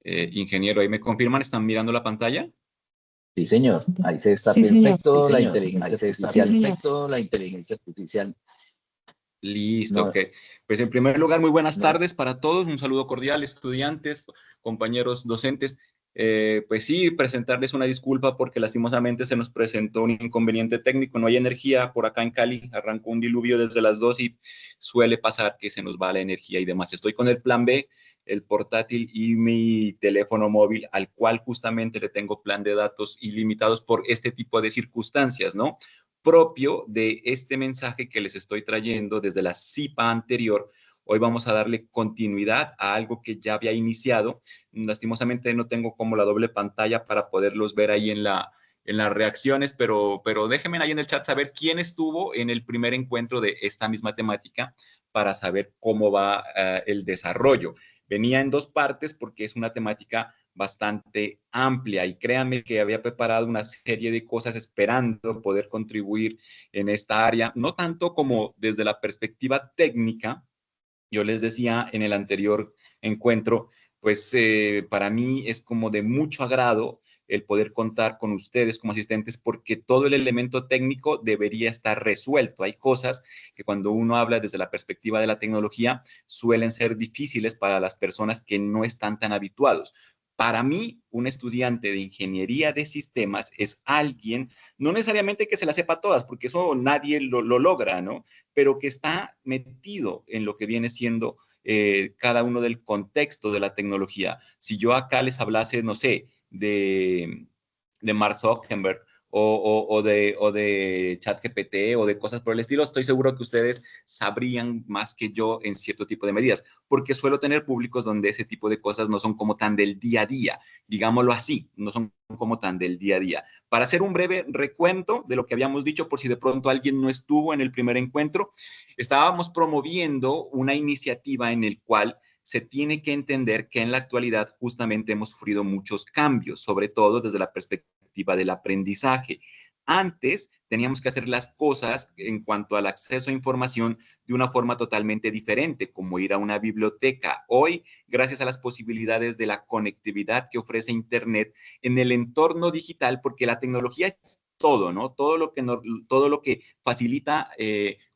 Ingeniero, ¿ahí me confirman? ¿Están mirando la pantalla? Sí, señor. Ahí se está Sí, señor. perfecto Sí, la señor. inteligencia Ahí se está artificial. perfecto la inteligencia artificial. Listo, No, ok. Pues en primer lugar, muy buenas no, tardes para todos. Un saludo cordial, estudiantes, compañeros docentes. Pues sí, presentarles una disculpa porque lastimosamente se nos presentó un inconveniente técnico. No hay energía por acá en Cali. Arrancó un diluvio desde las 2 y suele pasar que se nos va la energía y demás. Estoy con el plan B, el portátil y mi teléfono móvil, al cual justamente le tengo plan de datos ilimitados por este tipo de circunstancias, ¿no? Propio de este mensaje que les estoy trayendo desde la CIPA anterior. Hoy vamos a darle continuidad a algo que ya había iniciado. Lastimosamente no tengo como la doble pantalla para poderlos ver ahí en las reacciones, pero déjenme ahí en el chat saber quién estuvo en el primer encuentro de esta misma temática para saber cómo va el desarrollo. Venía en dos partes porque es una temática bastante amplia y créanme que había preparado una serie de cosas esperando poder contribuir en esta área, no tanto como desde la perspectiva técnica. Yo les decía en el anterior encuentro, pues para mí es como de mucho agrado el poder contar con ustedes como asistentes porque todo el elemento técnico debería estar resuelto. Hay cosas que cuando uno habla desde la perspectiva de la tecnología suelen ser difíciles para las personas que no están tan habituados. Para mí, un estudiante de ingeniería de sistemas es alguien, no necesariamente que se las sepa todas, porque eso nadie lo logra, ¿no? Pero que está metido en lo que viene siendo cada uno del contexto de la tecnología. Si yo acá les hablase, no sé, de Mark Zuckerberg o de ChatGPT o de cosas por el estilo, estoy seguro que ustedes sabrían más que yo en cierto tipo de medidas, porque suelo tener públicos donde ese tipo de cosas no son como tan del día a día, digámoslo así, no son como tan del día a día. Para hacer un breve recuento de lo que habíamos dicho, por si de pronto alguien no estuvo en el primer encuentro, estábamos promoviendo una iniciativa en el cual se tiene que entender que en la actualidad justamente hemos sufrido muchos cambios, sobre todo desde la perspectiva del aprendizaje. Antes teníamos que hacer las cosas en cuanto al acceso a información de una forma totalmente diferente, como ir a una biblioteca. Hoy, gracias a las posibilidades de la conectividad que ofrece Internet en el entorno digital, porque la tecnología es todo, ¿no? Todo lo que facilita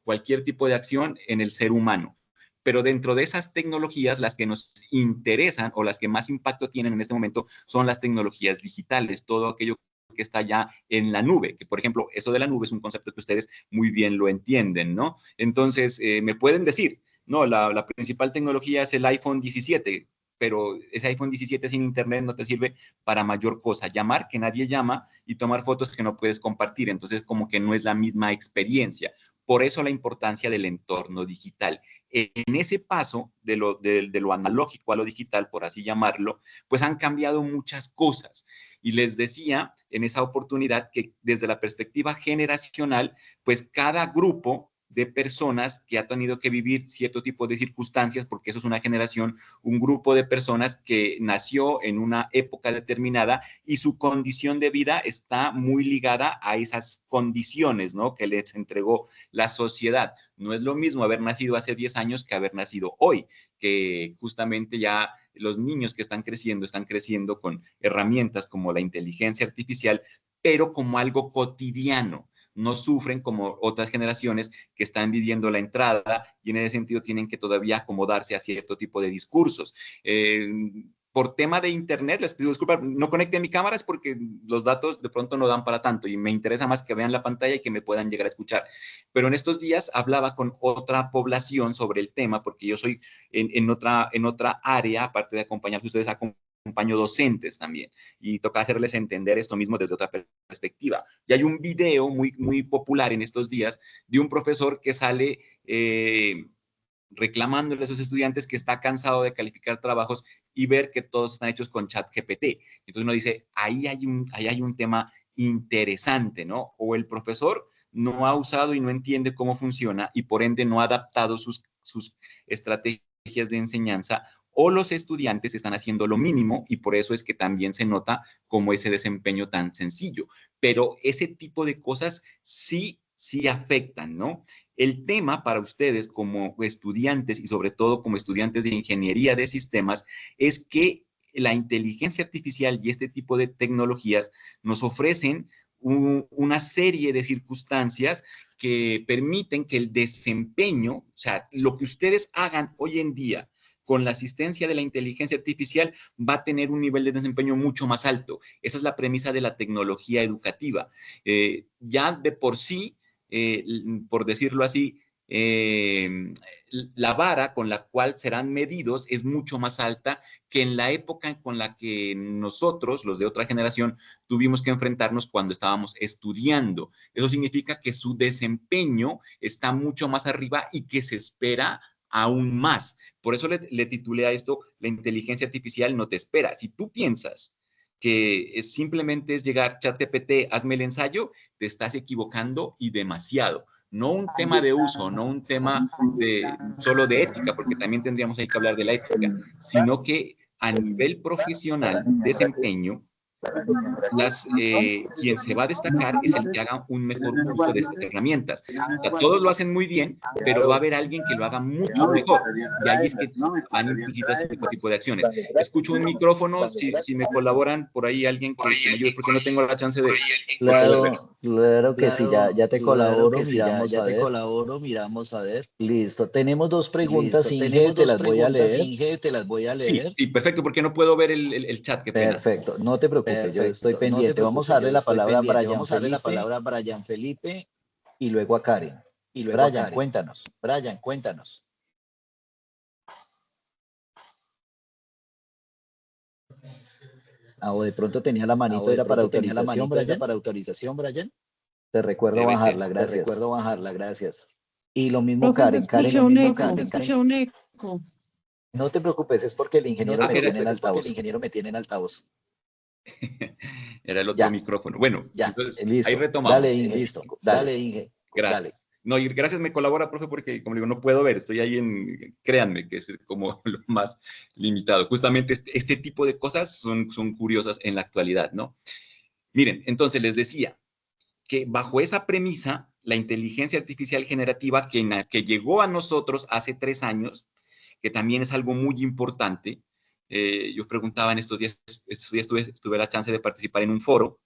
cualquier tipo de acción en el ser humano. Pero dentro de esas tecnologías, las que nos interesan o las que más impacto tienen en este momento son las tecnologías digitales, todo aquello que está ya en la nube, que por ejemplo, eso de la nube es un concepto que ustedes muy bien lo entienden, ¿no? Entonces, me pueden decir, no, la principal tecnología es el iPhone 17, pero ese iPhone 17 sin internet no te sirve para mayor cosa. Llamar que nadie llama y tomar fotos que no puedes compartir. Entonces, como que no es la misma experiencia. Por eso la importancia del entorno digital. En ese paso de lo analógico a lo digital, por así llamarlo, pues han cambiado muchas cosas. Y les decía en esa oportunidad que desde la perspectiva generacional, pues cada grupo de personas que ha tenido que vivir cierto tipo de circunstancias, porque eso es una generación, un grupo de personas que nació en una época determinada y su condición de vida está muy ligada a esas condiciones, ¿no? Que les entregó la sociedad. No es lo mismo haber nacido hace 10 años que haber nacido hoy, que justamente ya los niños que están creciendo con herramientas como la inteligencia artificial, pero como algo cotidiano. No sufren como otras generaciones que están viviendo la entrada y en ese sentido tienen que todavía acomodarse a cierto tipo de discursos. Por tema de internet, les pido disculpas, no conecté mi cámara es porque los datos de pronto no dan para tanto y me interesa más que vean la pantalla y que me puedan llegar a escuchar. Pero en estos días hablaba con otra población sobre el tema porque yo soy en otra área, aparte de acompañar a ustedes, acompaño docentes también y toca hacerles entender esto mismo desde otra perspectiva. Y hay un video muy popular en estos días de un profesor que sale reclamándole a sus estudiantes que está cansado de calificar trabajos y ver que todos están hechos con ChatGPT. Entonces uno dice, ahí hay un tema interesante, ¿no? O el profesor no ha usado y no entiende cómo funciona y por ende no ha adaptado sus estrategias de enseñanza o los estudiantes están haciendo lo mínimo y por eso es que también se nota como ese desempeño tan sencillo. Pero ese tipo de cosas sí afectan, ¿no? El tema para ustedes como estudiantes y sobre todo como estudiantes de ingeniería de sistemas es que la inteligencia artificial y este tipo de tecnologías nos ofrecen una serie de circunstancias que permiten que el desempeño, o sea, lo que ustedes hagan hoy en día con la asistencia de la inteligencia artificial va a tener un nivel de desempeño mucho más alto. Esa es la premisa de la tecnología educativa. Ya de por sí, por decirlo así, la vara con la cual serán medidos es mucho más alta que en la época con la que nosotros, los de otra generación, tuvimos que enfrentarnos cuando estábamos estudiando. Eso significa que su desempeño está mucho más arriba y que se espera aún más. Por eso le titulé a esto, la inteligencia artificial no te espera. Si tú piensas que simplemente es llegar, ChatGPT, hazme el ensayo, te estás equivocando y demasiado. No un tema de uso, no un tema solo de ética, porque también tendríamos ahí que hablar de la ética, sino que a nivel profesional, desempeño, quien se va a destacar es el que haga un mejor uso de estas herramientas. O sea, todos lo hacen muy bien, pero va a haber alguien que lo haga mucho mejor. Y ahí es que van implícitas este tipo de acciones. Escucho un micrófono, si me colaboran por ahí alguien que me ayude, porque no tengo la chance de poder ver. Claro que sí, ya te colaboro, ya te ver. colaboro, miramos a ver. Listo, tenemos dos preguntas, Inge, Tenemos te dos las voy a preguntas, leer. Inge, te las voy a leer. Sí, perfecto, porque no puedo ver el chat, qué pena. Perfecto, no te preocupes, yo estoy Perfecto, no te pendiente. Vamos preocupes, a darle yo la estoy palabra a pendiente. Brian Vamos a darle la Felipe palabra a Brian Felipe y luego a Karen. y luego a Brian, Karen. cuéntanos. Brian, cuéntanos. O de pronto tenía la manito, era para autorización, Brian. para autorización, Brian. Te recuerdo Debe bajarla, ser. gracias. Te recuerdo bajarla, gracias. Y lo mismo Profe, Karen. Karen, escuché lo un mismo eco, Karen. escuché un eco. No te preocupes, es porque el ingeniero No te me tiene en preocupes, es porque altavoz. el ingeniero me tiene en altavoz. Era el otro Ya. micrófono. Bueno, Ya, entonces listo. ahí retomamos. Dale, Inge. Listo. Dale. Dale, Inge. Gracias. Dale. No, y gracias me colabora, profe, porque como digo, no puedo ver, estoy ahí créanme, que es como lo más limitado. Justamente este tipo de cosas son curiosas en la actualidad, ¿no? Miren, entonces les decía que bajo esa premisa, la inteligencia artificial generativa que llegó a nosotros hace 3 años, que también es algo muy importante, yo preguntaba en estos días tuve la chance de participar en un foro,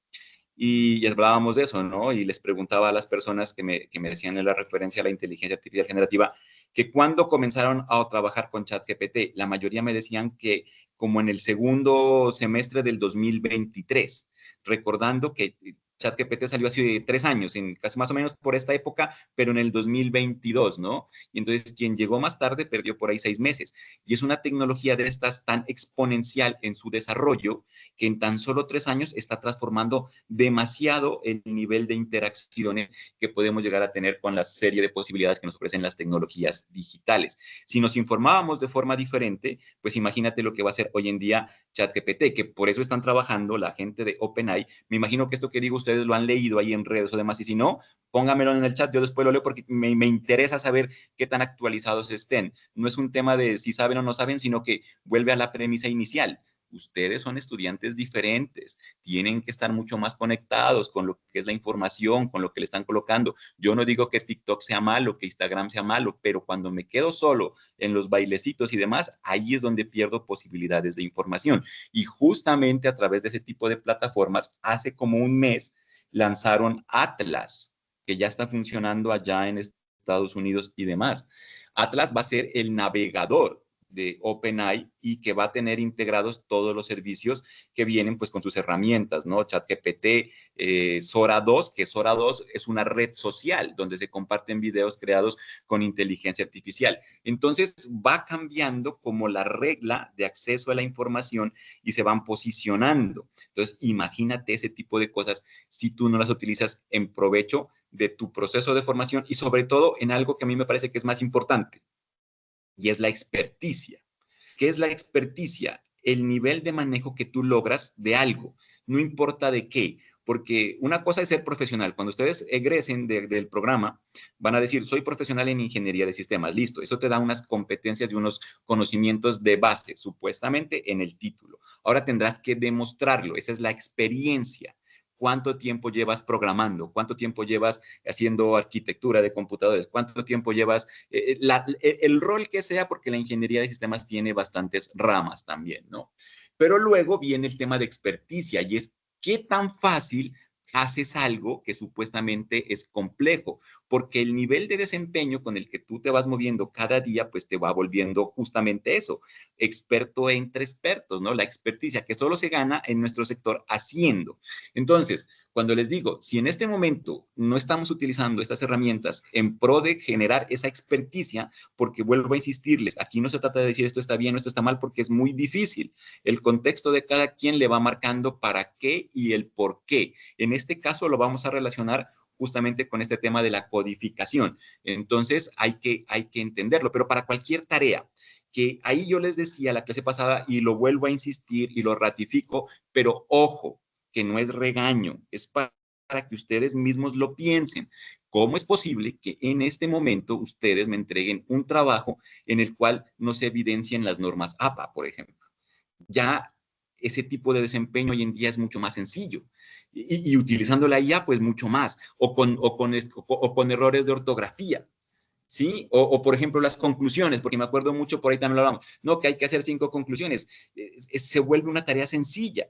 y hablábamos de eso, ¿no? Y les preguntaba a las personas que me decían en la referencia a la inteligencia artificial generativa, que cuando comenzaron a trabajar con ChatGPT, la mayoría me decían que como en el segundo semestre del 2023, recordando que ChatGPT salió hace 3 años, casi más o menos por esta época, pero en el 2022, ¿no? Y entonces quien llegó más tarde perdió por ahí 6 meses. Y es una tecnología de estas tan exponencial en su desarrollo que en tan solo 3 años está transformando demasiado el nivel de interacciones que podemos llegar a tener con la serie de posibilidades que nos ofrecen las tecnologías digitales. Si nos informábamos de forma diferente, pues imagínate lo que va a ser hoy en día ChatGPT, que por eso están trabajando la gente de OpenAI. Me imagino que esto que digo ustedes lo han leído ahí en redes o demás, y si no, póngamelo en el chat, yo después lo leo porque me interesa saber qué tan actualizados estén. No es un tema de si saben o no saben, sino que vuelve a la premisa inicial. Ustedes son estudiantes diferentes, tienen que estar mucho más conectados con lo que es la información, con lo que le están colocando. Yo no digo que TikTok sea malo, que Instagram sea malo, pero cuando me quedo solo en los bailecitos y demás, ahí es donde pierdo posibilidades de información. Y justamente a través de ese tipo de plataformas, hace como un mes lanzaron Atlas, que ya está funcionando allá en Estados Unidos y demás. Atlas va a ser el navegador de OpenAI y que va a tener integrados todos los servicios que vienen pues con sus herramientas, ¿no? ChatGPT, Sora 2, que Sora 2 es una red social donde se comparten videos creados con inteligencia artificial. Entonces va cambiando como la regla de acceso a la información y se van posicionando. Entonces imagínate ese tipo de cosas si tú no las utilizas en provecho de tu proceso de formación y sobre todo en algo que a mí me parece que es más importante, y es la experticia. ¿Qué es la experticia? El nivel de manejo que tú logras de algo, no importa de qué, porque una cosa es ser profesional. Cuando ustedes egresen del programa, van a decir, soy profesional en ingeniería de sistemas, listo. Eso te da unas competencias y unos conocimientos de base, supuestamente en el título. Ahora tendrás que demostrarlo, esa es la experiencia. ¿Cuánto tiempo llevas programando? ¿Cuánto tiempo llevas haciendo arquitectura de computadores? ¿Cuánto tiempo llevas? El rol que sea, porque la ingeniería de sistemas tiene bastantes ramas también, ¿no? Pero luego viene el tema de experticia y es qué tan fácil haces algo que supuestamente es complejo, porque el nivel de desempeño con el que tú te vas moviendo cada día, pues te va volviendo justamente eso, experto entre expertos, ¿no? La experticia que solo se gana en nuestro sector haciendo. Entonces, cuando les digo, si en este momento no estamos utilizando estas herramientas en pro de generar esa experticia, porque vuelvo a insistirles, aquí no se trata de decir esto está bien o esto está mal, porque es muy difícil. El contexto de cada quien le va marcando para qué y el por qué. En este caso lo vamos a relacionar justamente con este tema de la codificación. Entonces hay que entenderlo, pero para cualquier tarea, que ahí yo les decía la clase pasada y lo vuelvo a insistir y lo ratifico, pero ojo, que no es regaño, es para que ustedes mismos lo piensen. ¿Cómo es posible que en este momento ustedes me entreguen un trabajo en el cual no se evidencien las normas APA, por ejemplo? Ya ese tipo de desempeño hoy en día es mucho más sencillo. Y utilizando la IA, pues mucho más, o con errores de ortografía. ¿Sí? Por ejemplo, las conclusiones, porque me acuerdo mucho, por ahí también lo hablamos, no, que hay que hacer 5 conclusiones. Se vuelve una tarea sencilla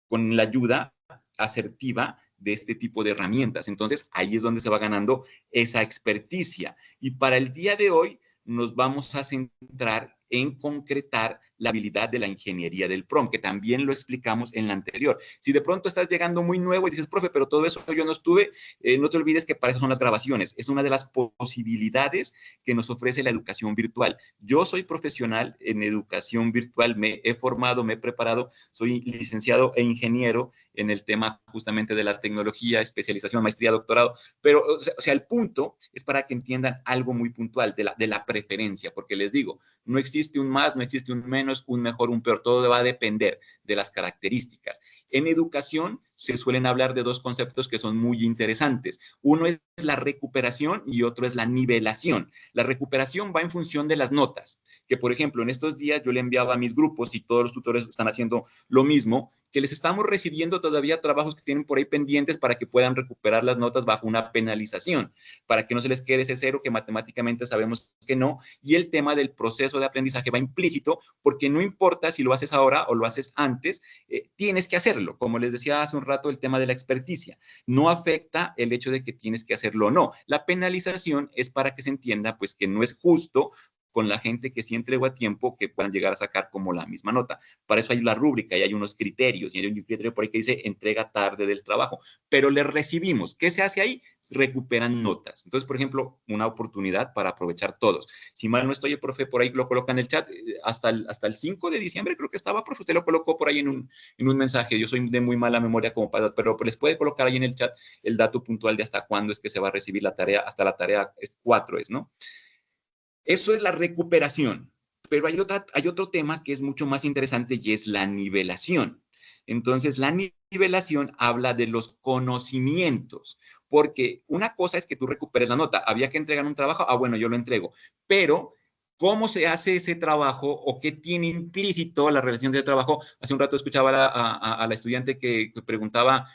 con la ayuda asertiva de este tipo de herramientas. Entonces, ahí es donde se va ganando esa experticia. Y para el día de hoy nos vamos a centrar en concretar la habilidad de la ingeniería del prompt, que también lo explicamos en la anterior. Si de pronto estás llegando muy nuevo y dices, profe, pero todo eso yo no estuve, no te olvides que para eso son las grabaciones. Es una de las posibilidades que nos ofrece la educación virtual. Yo soy profesional en educación virtual, me he formado, me he preparado, soy licenciado e ingeniero en el tema justamente de la tecnología, especialización, maestría, doctorado, pero o sea, el punto es para que entiendan algo muy puntual de la preferencia, porque les digo, no existe un más, no existe un menos, un mejor, un peor, todo va a depender de las características. En educación se suelen hablar de dos conceptos que son muy interesantes. Uno es la recuperación y otro es la nivelación. La recuperación va en función de las notas, que por ejemplo en estos días yo le enviaba a mis grupos y todos los tutores están haciendo lo mismo, que les estamos recibiendo todavía trabajos que tienen por ahí pendientes para que puedan recuperar las notas bajo una penalización, para que no se les quede ese cero que matemáticamente sabemos que no, y el tema del proceso de aprendizaje va implícito, porque no importa si lo haces ahora o lo haces antes, tienes que hacerlo. Como les decía hace un rato, el tema de la experticia no afecta el hecho de que tienes que hacerlo o no. La penalización es para que se entienda pues que no es justo con la gente que sí entregó a tiempo que puedan llegar a sacar como la misma nota. Para eso hay la rúbrica y hay unos criterios, y hay un criterio por ahí que dice entrega tarde del trabajo, pero le recibimos. ¿Qué se hace ahí? Recuperan notas. Entonces, por ejemplo, una oportunidad para aprovechar todos. Si mal no estoy, el profe por ahí lo coloca en el chat, hasta el 5 de diciembre creo que estaba, profe, usted lo colocó por ahí en un mensaje. Yo soy de muy mala memoria como para, pero les puede colocar ahí en el chat el dato puntual de hasta cuándo es que se va a recibir la tarea, hasta la tarea 4 es, ¿no? Eso es la recuperación, pero hay otro tema que es mucho más interesante y es la nivelación. Entonces, la nivelación habla de los conocimientos, porque una cosa es que tú recuperes la nota. Había que entregar un trabajo, bueno, yo lo entrego, pero ¿cómo se hace ese trabajo o qué tiene implícito la relación de trabajo? Hace un rato escuchaba a la estudiante que preguntaba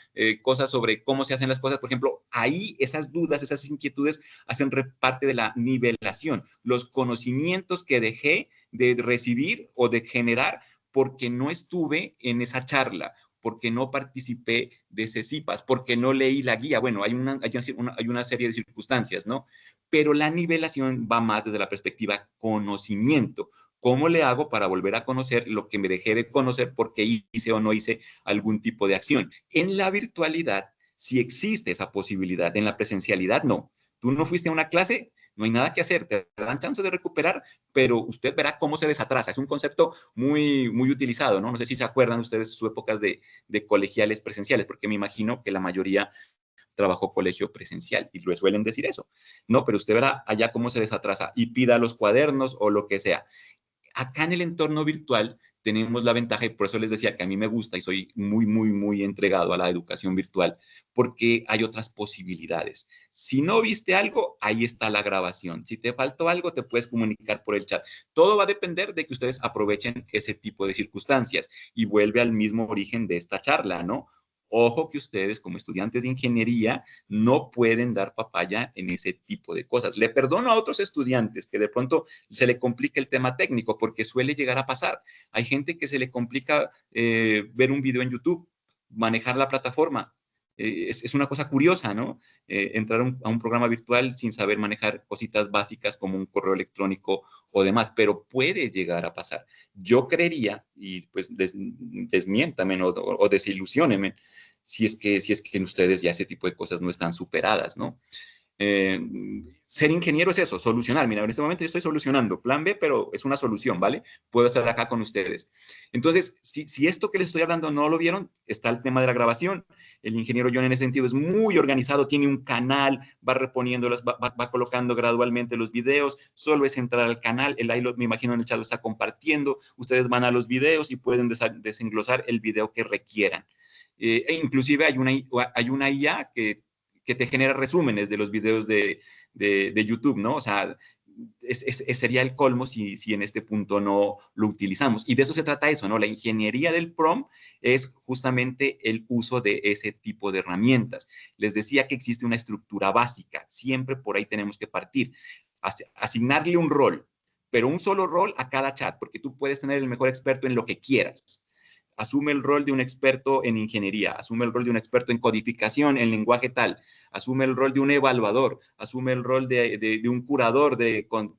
cosas sobre cómo se hacen las cosas. Por ejemplo, ahí esas dudas, esas inquietudes hacen parte de la nivelación. Los conocimientos que dejé de recibir o de generar porque no estuve en esa charla, porque no participé de ese CIPAS, porque no leí la guía. Bueno, hay una serie de circunstancias, ¿no? Pero la nivelación va más desde la perspectiva conocimiento. ¿Cómo le hago para volver a conocer lo que me dejé de conocer porque hice o no hice algún tipo de acción? En la virtualidad, sí existe esa posibilidad. En la presencialidad, no. Tú no fuiste a una clase, no hay nada que hacer, te dan chance de recuperar, pero usted verá cómo se desatrasa. Es un concepto muy, muy utilizado, ¿no? No sé si se acuerdan ustedes de sus épocas de colegiales presenciales, porque me imagino que la mayoría trabajó colegio presencial y le suelen decir eso, ¿no? Pero usted verá allá cómo se desatrasa y pida los cuadernos o lo que sea. Acá en el entorno virtual tenemos la ventaja, y por eso les decía que a mí me gusta y soy muy, muy, muy entregado a la educación virtual, porque hay otras posibilidades. Si no viste algo, ahí está la grabación. Si te faltó algo, te puedes comunicar por el chat. Todo va a depender de que ustedes aprovechen ese tipo de circunstancias y vuelve al mismo origen de esta charla, ¿no? Ojo que ustedes, como estudiantes de ingeniería, no pueden dar papaya en ese tipo de cosas. Le perdono a otros estudiantes que de pronto se le complica el tema técnico, porque suele llegar a pasar. Hay gente que se le complica ver un video en YouTube, manejar la plataforma. Es una cosa curiosa, ¿no? Entrar a un programa virtual sin saber manejar cositas básicas como un correo electrónico o demás, pero puede llegar a pasar. Yo creería, y pues desmiéntame o desilusiónenme, si es que en ustedes ya ese tipo de cosas no están superadas, ¿no? Ser ingeniero es eso, solucionar. Mira, en este momento yo estoy solucionando plan B, pero es una solución, ¿vale? Puedo estar acá con ustedes. Entonces, si esto que les estoy hablando no lo vieron, está el tema de la grabación. El ingeniero John en ese sentido es muy organizado, tiene un canal, va reponiéndolos, va colocando gradualmente los videos, solo es entrar al canal, el iLog, me imagino en el chat lo está compartiendo, ustedes van a los videos y pueden desenglosar el video que requieran. E inclusive hay una IA que te genera resúmenes de los videos de YouTube, ¿no? O sea, sería el colmo si en este punto no lo utilizamos. Y de eso se trata eso, ¿no? La ingeniería del PROM es justamente el uso de ese tipo de herramientas. Les decía que existe una estructura básica, siempre por ahí tenemos que partir. Asignarle un rol, pero un solo rol a cada chat, porque tú puedes tener el mejor experto en lo que quieras. Asume el rol de un experto en ingeniería, asume el rol de un experto en codificación, en lenguaje tal, asume el rol de un evaluador, asume el rol de un curador, bueno,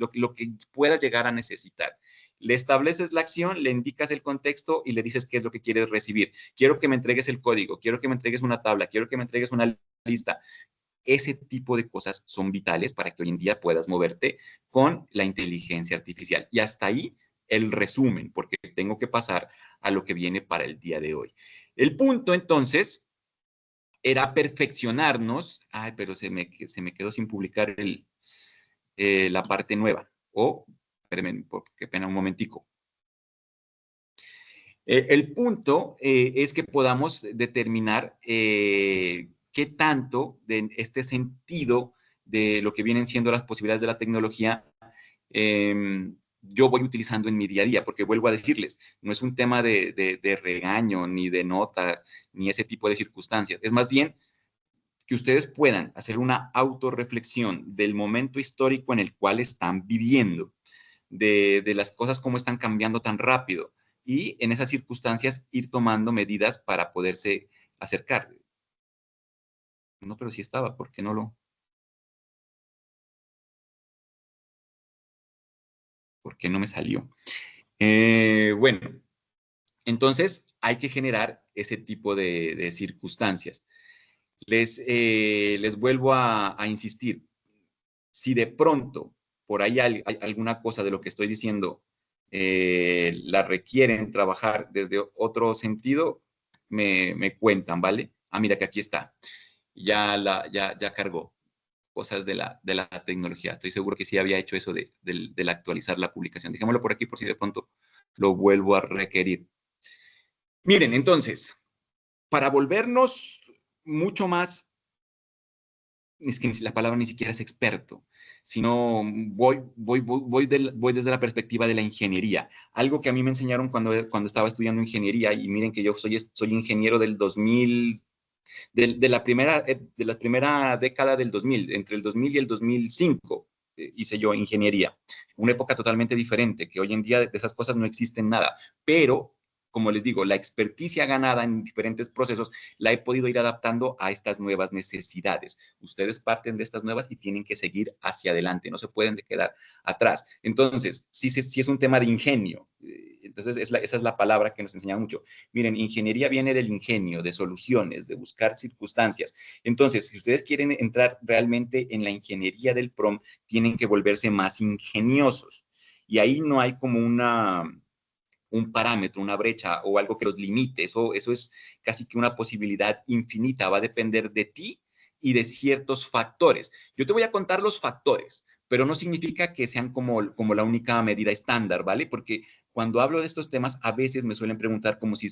lo que puedas llegar a necesitar. Le estableces la acción, le indicas el contexto y le dices qué es lo que quieres recibir. Quiero que me entregues el código, quiero que me entregues una tabla, quiero que me entregues una lista. Ese tipo de cosas son vitales para que hoy en día puedas moverte con la inteligencia artificial. Y hasta ahí el resumen, porque tengo que pasar a lo que viene para el día de hoy. El punto, entonces, era perfeccionarnos. Ay, pero se me quedó sin publicar la parte nueva. Espérenme, qué pena, un momentico. El punto es que podamos determinar qué tanto de este sentido de lo que vienen siendo las posibilidades de la tecnología yo voy utilizando en mi día a día, porque vuelvo a decirles, no es un tema de regaño, ni de notas, ni ese tipo de circunstancias. Es más bien que ustedes puedan hacer una autorreflexión del momento histórico en el cual están viviendo, de las cosas cómo están cambiando tan rápido, y en esas circunstancias ir tomando medidas para poderse acercar. No, pero sí estaba, ¿por qué no lo...? ¿Por qué no me salió? Bueno, entonces hay que generar ese tipo de circunstancias. Les vuelvo a insistir, si de pronto por ahí hay alguna cosa de lo que estoy diciendo la requieren trabajar desde otro sentido, me cuentan, ¿vale? Ah, mira que aquí está, ya cargó cosas de la tecnología. Estoy seguro que sí había hecho eso del actualizar la publicación. Dejémoslo por aquí por si de pronto lo vuelvo a requerir. Miren, entonces, para volvernos mucho más, es que la palabra ni siquiera es experto, sino voy desde la perspectiva de la ingeniería. Algo que a mí me enseñaron cuando estaba estudiando ingeniería, y miren que yo soy ingeniero del 2000, de la primera década del 2000, entre el 2000 y el 2005. Hice yo ingeniería, una época totalmente diferente, que hoy en día de esas cosas no existen nada, pero como les digo, la experticia ganada en diferentes procesos la he podido ir adaptando a estas nuevas necesidades. Ustedes parten de estas nuevas y tienen que seguir hacia adelante, no se pueden quedar atrás. Entonces, sí es un tema de ingenio. Entonces, esa es la palabra que nos enseña mucho. Miren, ingeniería viene del ingenio, de soluciones, de buscar circunstancias. Entonces, si ustedes quieren entrar realmente en la ingeniería del PROM, tienen que volverse más ingeniosos. Y ahí no hay como un parámetro, una brecha o algo que los limite. Eso es casi que una posibilidad infinita. Va a depender de ti y de ciertos factores. Yo te voy a contar los factores, pero no significa que sean como la única medida estándar, ¿vale? Porque cuando hablo de estos temas, a veces me suelen preguntar como si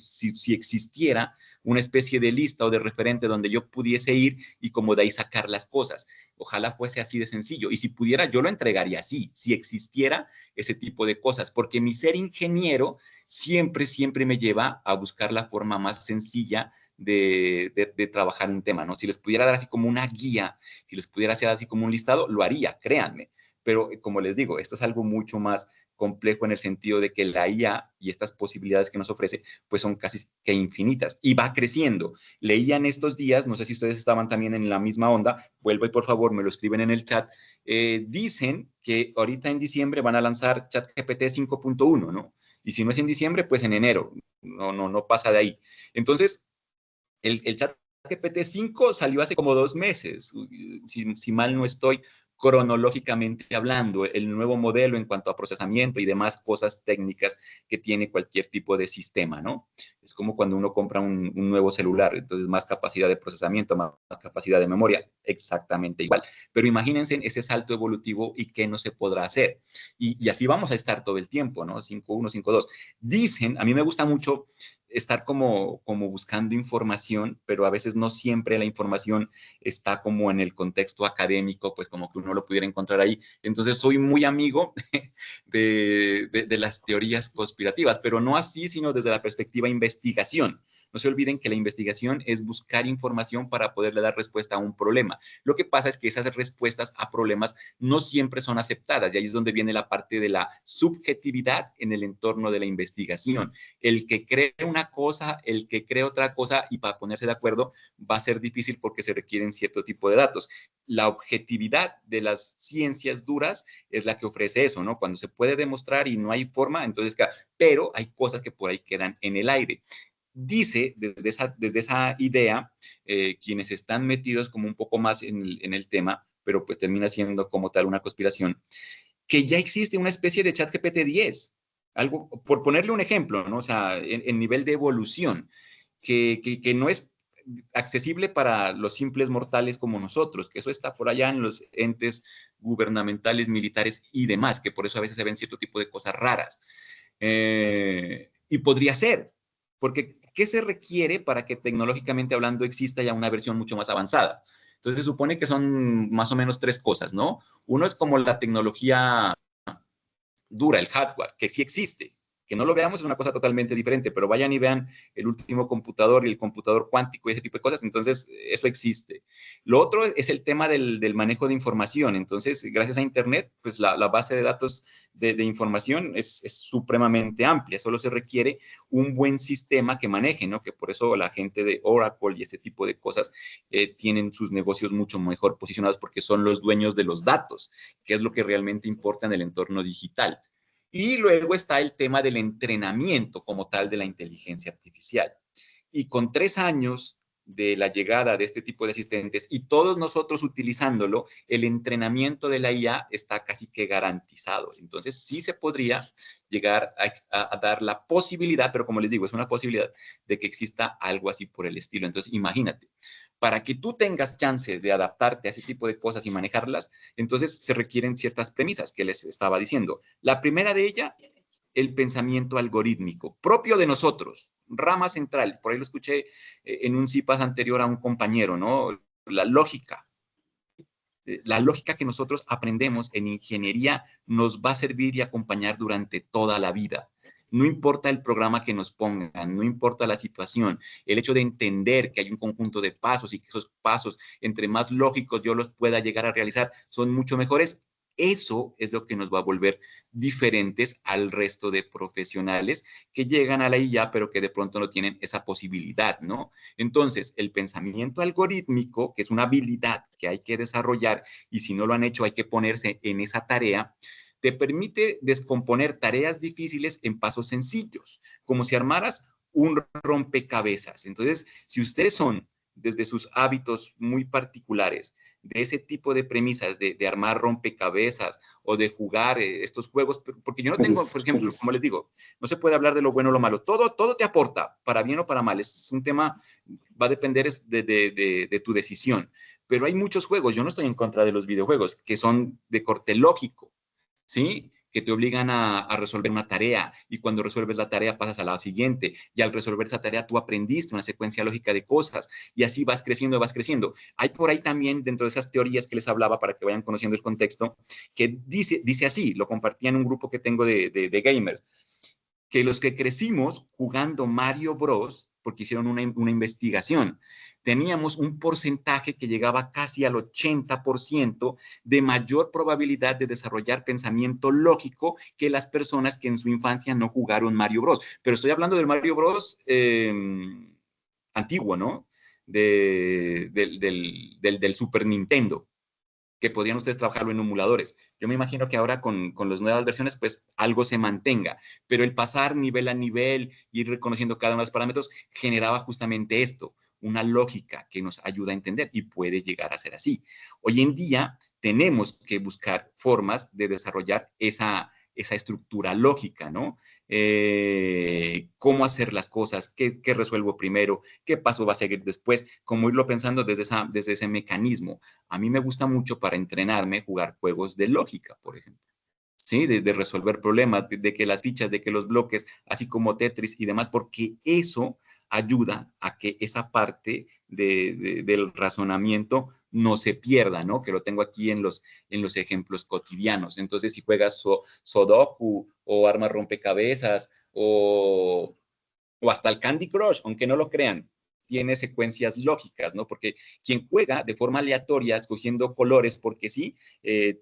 existiera una especie de lista o de referente donde yo pudiese ir y como de ahí sacar las cosas. Ojalá fuese así de sencillo. Y si pudiera, yo lo entregaría así, si existiera ese tipo de cosas, porque mi ser ingeniero siempre me lleva a buscar la forma más sencilla de trabajar un tema, ¿no? Si les pudiera dar así como una guía, si les pudiera hacer así como un listado, lo haría, créanme. Pero como les digo, esto es algo mucho más complejo en el sentido de que la IA y estas posibilidades que nos ofrece, pues son casi que infinitas y va creciendo. Leía en estos días, no sé si ustedes estaban también en la misma onda, vuelvo y por favor me lo escriben en el chat, dicen que ahorita en diciembre van a lanzar ChatGPT 5.1, ¿no? Y si no es en diciembre, pues en enero, no pasa de ahí. Entonces, el ChatGPT 5 salió hace como 2 meses, si mal no estoy, cronológicamente hablando, el nuevo modelo en cuanto a procesamiento y demás cosas técnicas que tiene cualquier tipo de sistema, ¿no? Es como cuando uno compra un nuevo celular, entonces más capacidad de procesamiento, más capacidad de memoria, exactamente igual. Pero imagínense ese salto evolutivo y qué no se podrá hacer. Y así vamos a estar todo el tiempo, ¿no? 5.1, 5.2. Dicen, a mí me gusta mucho estar como buscando información, pero a veces no siempre la información está como en el contexto académico, pues como que uno lo pudiera encontrar ahí. Entonces soy muy amigo de las teorías conspirativas, pero no así, sino desde la perspectiva investigación. No se olviden que la investigación es buscar información para poderle dar respuesta a un problema. Lo que pasa es que esas respuestas a problemas no siempre son aceptadas y ahí es donde viene la parte de la subjetividad en el entorno de la investigación. El que cree una cosa, el que cree otra cosa y para ponerse de acuerdo va a ser difícil porque se requieren cierto tipo de datos. La objetividad de las ciencias duras es la que ofrece eso, ¿no? Cuando se puede demostrar y no hay forma, entonces, pero hay cosas que por ahí quedan en el aire. Dice desde esa idea, quienes están metidos como un poco más en el tema, pero pues termina siendo como tal una conspiración, que ya existe una especie de ChatGPT 10, algo, por ponerle un ejemplo, ¿no? O sea, en nivel de evolución, que no es accesible para los simples mortales como nosotros, que eso está por allá en los entes gubernamentales, militares y demás, que por eso a veces se ven cierto tipo de cosas raras. Y podría ser, porque ¿qué se requiere para que tecnológicamente hablando exista ya una versión mucho más avanzada? Entonces se supone que son más o menos 3 cosas, ¿no? Uno es como la tecnología dura, el hardware, que sí existe. Que no lo veamos es una cosa totalmente diferente, pero vayan y vean el último computador y el computador cuántico y ese tipo de cosas, entonces eso existe. Lo otro es el tema del manejo de información, entonces gracias a Internet, pues la base de datos de información es supremamente amplia, solo se requiere un buen sistema que maneje, ¿no? Que por eso la gente de Oracle y este tipo de cosas tienen sus negocios mucho mejor posicionados porque son los dueños de los datos, que es lo que realmente importa en el entorno digital. Y luego está el tema del entrenamiento como tal de la inteligencia artificial. Y con 3 años de la llegada de este tipo de asistentes y todos nosotros utilizándolo, el entrenamiento de la IA está casi que garantizado. Entonces sí se podría llegar a dar la posibilidad, pero como les digo, es una posibilidad de que exista algo así por el estilo. Entonces imagínate, para que tú tengas chance de adaptarte a ese tipo de cosas y manejarlas, entonces se requieren ciertas premisas que les estaba diciendo. La primera de ellas, el pensamiento algorítmico, propio de nosotros, rama central. Por ahí lo escuché en un CIPAS anterior a un compañero, ¿no? La lógica que nosotros aprendemos en ingeniería nos va a servir y acompañar durante toda la vida. No importa el programa que nos pongan, no importa la situación, el hecho de entender que hay un conjunto de pasos y que esos pasos, entre más lógicos yo los pueda llegar a realizar, son mucho mejores. Eso es lo que nos va a volver diferentes al resto de profesionales que llegan a la IA, pero que de pronto no tienen esa posibilidad, ¿no? Entonces, el pensamiento algorítmico, que es una habilidad que hay que desarrollar y si no lo han hecho hay que ponerse en esa tarea, te permite descomponer tareas difíciles en pasos sencillos, como si armaras un rompecabezas. Entonces, si ustedes son desde sus hábitos muy particulares, de ese tipo de premisas, de armar rompecabezas o de jugar estos juegos, porque yo no tengo, por ejemplo, como les digo, no se puede hablar de lo bueno o lo malo, todo te aporta, para bien o para mal, es un tema, va a depender de tu decisión, pero hay muchos juegos, yo no estoy en contra de los videojuegos, que son de corte lógico, ¿sí? Que te obligan a resolver una tarea y cuando resuelves la tarea pasas a la siguiente y al resolver esa tarea tú aprendiste una secuencia lógica de cosas y así vas creciendo, vas creciendo. Hay por ahí también dentro de esas teorías que les hablaba para que vayan conociendo el contexto, que dice así, lo compartía en un grupo que tengo de gamers, que los que crecimos jugando Mario Bros, porque hicieron una investigación. Teníamos un porcentaje que llegaba casi al 80% de mayor probabilidad de desarrollar pensamiento lógico que las personas que en su infancia no jugaron Mario Bros. Pero estoy hablando del Mario Bros. Antiguo, ¿no? Del Super Nintendo, que podían ustedes trabajarlo en emuladores. Yo me imagino que ahora con las nuevas versiones, pues algo se mantenga, pero el pasar nivel a nivel, ir reconociendo cada uno de los parámetros, generaba justamente esto, una lógica que nos ayuda a entender y puede llegar a ser así. Hoy en día tenemos que buscar formas de desarrollar esa estructura lógica, ¿no? Cómo hacer las cosas, qué resuelvo primero, qué paso va a seguir después, cómo irlo pensando desde ese mecanismo. A mí me gusta mucho para entrenarme jugar juegos de lógica, por ejemplo. ¿Sí? De resolver problemas, de que las fichas, de que los bloques, así como Tetris y demás, porque eso ayuda a que esa parte del razonamiento no se pierda, ¿no? Que lo tengo aquí en los ejemplos cotidianos. Entonces, si juegas Sudoku o Arma Rompecabezas o hasta el Candy Crush, aunque no lo crean, tiene secuencias lógicas, ¿no? Porque quien juega de forma aleatoria, escogiendo colores porque sí,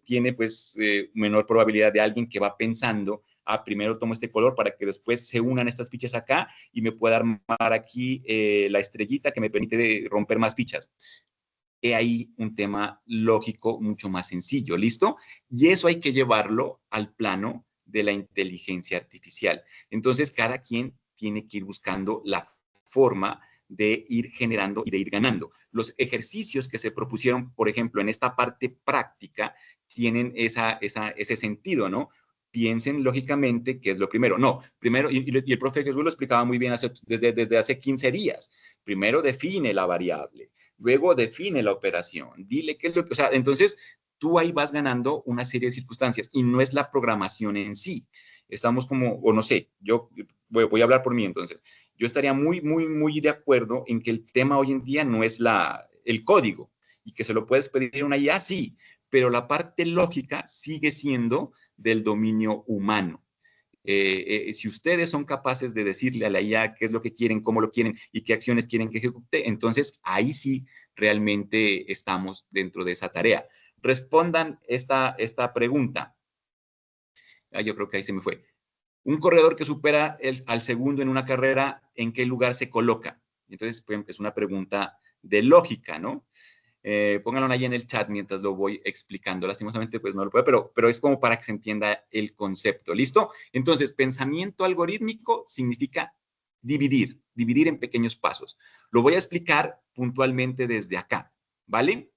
tiene pues menor probabilidad de alguien que va pensando, primero tomo este color para que después se unan estas fichas acá y me pueda armar aquí la estrellita que me permite romper más fichas. He ahí un tema lógico mucho más sencillo, ¿listo? Y eso hay que llevarlo al plano de la inteligencia artificial. Entonces, cada quien tiene que ir buscando la forma de ir generando y de ir ganando. Los ejercicios que se propusieron, por ejemplo, en esta parte práctica, tienen ese sentido, ¿no? Piensen lógicamente qué es lo primero. No, primero, y el profe Jesús lo explicaba muy bien desde hace 15 días. Primero define la variable, luego define la operación, dile qué es lo que, o sea, entonces tú ahí vas ganando una serie de circunstancias y no es la programación en sí. Estamos como, o no sé, yo voy a hablar por mí entonces. Yo estaría muy de acuerdo en que el tema hoy en día no es el código y que se lo puedes pedir a una IA, sí, pero la parte lógica sigue siendo del dominio humano. Si ustedes son capaces de decirle a la IA qué es lo que quieren, cómo lo quieren y qué acciones quieren que ejecute, entonces ahí sí realmente estamos dentro de esa tarea. Respondan esta pregunta. Yo creo que ahí se me fue. Un corredor que supera al segundo en una carrera, ¿en qué lugar se coloca? Entonces, pues, es una pregunta de lógica, ¿no? Pónganlo ahí en el chat mientras lo voy explicando. Lastimosamente, pues no lo puedo, pero es como para que se entienda el concepto. ¿Listo? Entonces, pensamiento algorítmico significa dividir en pequeños pasos. Lo voy a explicar puntualmente desde acá, ¿vale?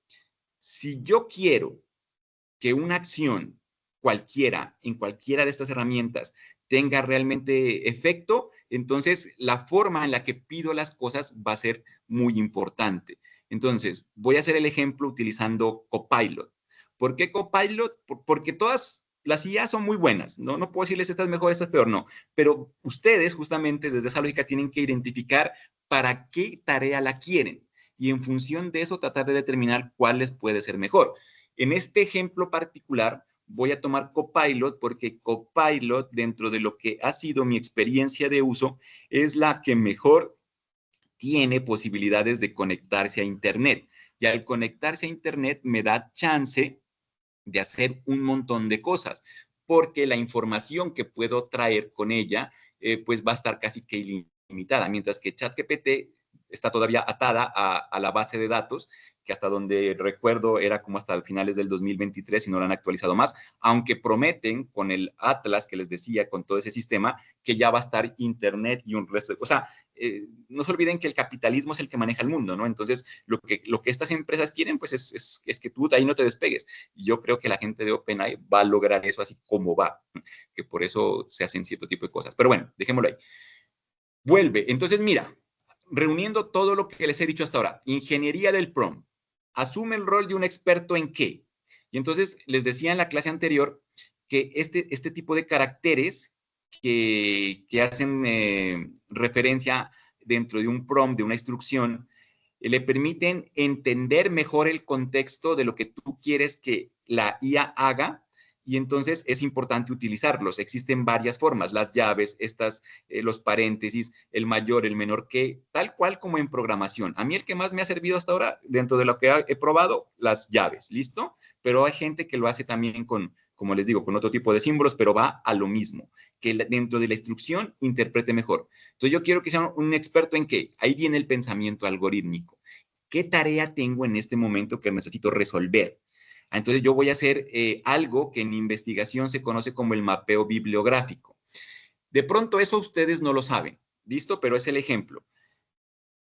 Si yo quiero que una acción cualquiera, en cualquiera de estas herramientas, tenga realmente efecto, entonces la forma en la que pido las cosas va a ser muy importante. Entonces, voy a hacer el ejemplo utilizando Copilot. ¿Por qué Copilot? Porque todas las IA son muy buenas, ¿no? No puedo decirles esta es mejor, esta es peor, no. Pero ustedes justamente desde esa lógica tienen que identificar para qué tarea la quieren y en función de eso tratar de determinar cuál les puede ser mejor. En este ejemplo particular, voy a tomar Copilot porque Copilot, dentro de lo que ha sido mi experiencia de uso, es la que mejor tiene posibilidades de conectarse a Internet. Y al conectarse a Internet me da chance de hacer un montón de cosas, porque la información que puedo traer con ella, pues va a estar casi que ilimitada, mientras que ChatGPT está todavía atada a la base de datos, que hasta donde recuerdo era como hasta finales del 2023 y no lo han actualizado más, aunque prometen con el Atlas que les decía, con todo ese sistema, que ya va a estar Internet y un resto de cosas. O sea, no se olviden que el capitalismo es el que maneja el mundo, ¿no? Entonces, lo que estas empresas quieren, pues es que tú de ahí no te despegues. Y yo creo que la gente de OpenAI va a lograr eso así como va, que por eso se hacen cierto tipo de cosas. Pero bueno, dejémoslo ahí. Vuelve. Entonces, mira, reuniendo todo lo que les he dicho hasta ahora, ingeniería del prompt, asume el rol de un experto en qué. Y entonces les decía en la clase anterior que este tipo de caracteres que hacen referencia dentro de un prompt, de una instrucción, le permiten entender mejor el contexto de lo que tú quieres que la IA haga y entonces es importante utilizarlos. Existen varias formas, las llaves, los paréntesis, el mayor, el menor que, tal cual como en programación. A mí el que más me ha servido hasta ahora, dentro de lo que he probado, las llaves, ¿listo? Pero hay gente que lo hace también con, como les digo, con otro tipo de símbolos, pero va a lo mismo, que dentro de la instrucción interprete mejor. Entonces yo quiero que sea un experto en qué. Ahí viene el pensamiento algorítmico. ¿Qué tarea tengo en este momento que necesito resolver? Entonces yo voy a hacer algo que en investigación se conoce como el mapeo bibliográfico. De pronto eso ustedes no lo saben, ¿listo? Pero es el ejemplo.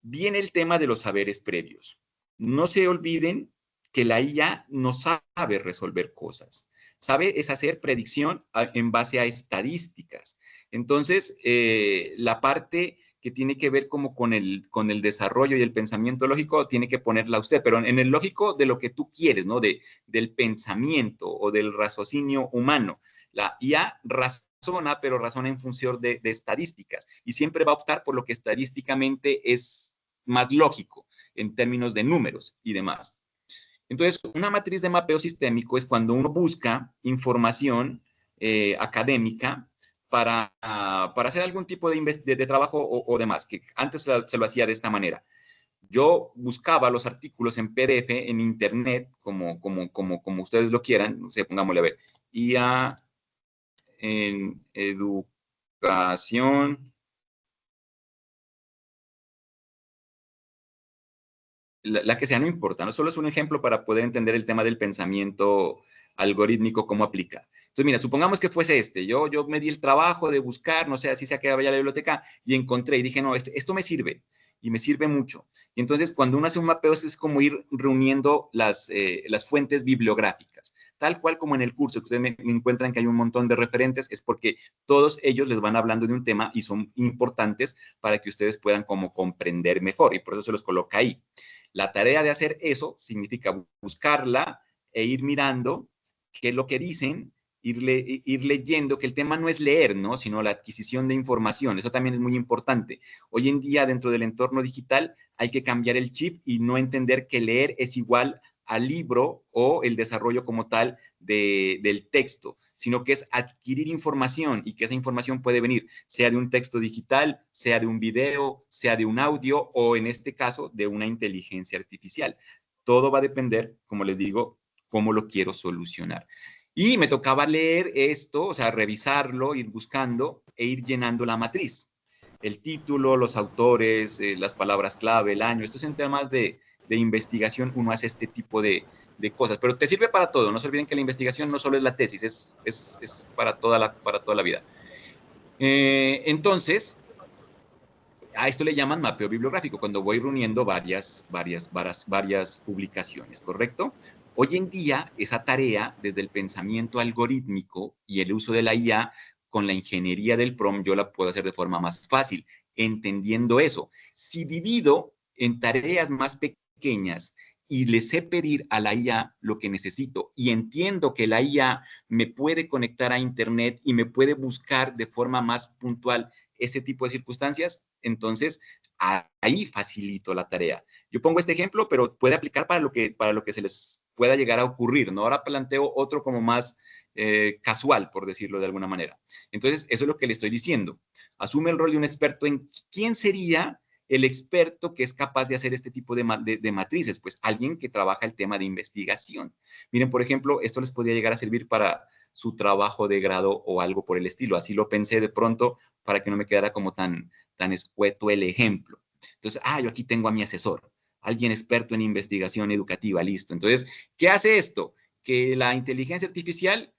Viene el tema de los saberes previos. No se olviden que la IA no sabe resolver cosas. Sabe es hacer predicción en base a estadísticas. Entonces, la parte que tiene que ver como con el desarrollo y el pensamiento lógico, tiene que ponerla usted, pero en el lógico de lo que tú quieres, ¿no? Del pensamiento o del raciocinio humano. La IA razona, pero razona en función de estadísticas y siempre va a optar por lo que estadísticamente es más lógico en términos de números y demás. Entonces, una matriz de mapeo sistémico es cuando uno busca información académica para hacer algún tipo de trabajo o demás, que antes se lo hacía de esta manera. Yo buscaba los artículos en PDF, en Internet, como ustedes lo quieran, no sé, pongámosle a ver, IA en educación, la que sea, no importa, no solo es un ejemplo para poder entender el tema del pensamiento algorítmico, cómo aplica. Entonces, mira, supongamos que fuese yo me di el trabajo de buscar, no sé, así sea que vaya a la biblioteca, y encontré, y dije, no, esto me sirve, y me sirve mucho. Y entonces, cuando uno hace un mapeo, es como ir reuniendo las fuentes bibliográficas, tal cual como en el curso, que ustedes me encuentran que hay un montón de referentes, es porque todos ellos les van hablando de un tema y son importantes para que ustedes puedan como comprender mejor, y por eso se los coloca ahí. La tarea de hacer eso significa buscarla e ir mirando qué es lo que dicen, ir leyendo, que el tema no es leer, ¿no? Sino la adquisición de información. Eso también es muy importante. Hoy en día, dentro del entorno digital, hay que cambiar el chip y no entender que leer es igual al libro o el desarrollo como tal del texto, sino que es adquirir información y que esa información puede venir, sea de un texto digital, sea de un video, sea de un audio o en este caso de una inteligencia artificial. Todo va a depender, como les digo, cómo lo quiero solucionar. Y me tocaba leer esto, o sea, revisarlo, ir buscando e ir llenando la matriz. El título, los autores, las palabras clave, el año, estos son temas de investigación, uno hace este tipo de cosas, pero te sirve para todo. No se olviden que la investigación no solo es la tesis, es para toda la vida. Entonces, a esto le llaman mapeo bibliográfico, cuando voy reuniendo varias publicaciones, ¿correcto? Hoy en día, esa tarea, desde el pensamiento algorítmico y el uso de la IA, con la ingeniería del prompt, yo la puedo hacer de forma más fácil, entendiendo eso. Si divido en tareas más pequeñas y le sé pedir a la IA lo que necesito y entiendo que la IA me puede conectar a Internet y me puede buscar de forma más puntual ese tipo de circunstancias, entonces ahí facilito la tarea. Yo pongo este ejemplo, pero puede aplicar para lo que se les pueda llegar a ocurrir, ¿no? Ahora planteo otro como más casual, por decirlo de alguna manera. Entonces, eso es lo que le estoy diciendo. Asume el rol de un experto en quién sería el experto que es capaz de hacer este tipo de matrices, pues alguien que trabaja el tema de investigación. Miren, por ejemplo, esto les podría llegar a servir para su trabajo de grado o algo por el estilo. Así lo pensé de pronto para que no me quedara como tan escueto el ejemplo. Entonces, yo aquí tengo a mi asesor, alguien experto en investigación educativa, listo. Entonces, ¿qué hace esto? Que la inteligencia artificial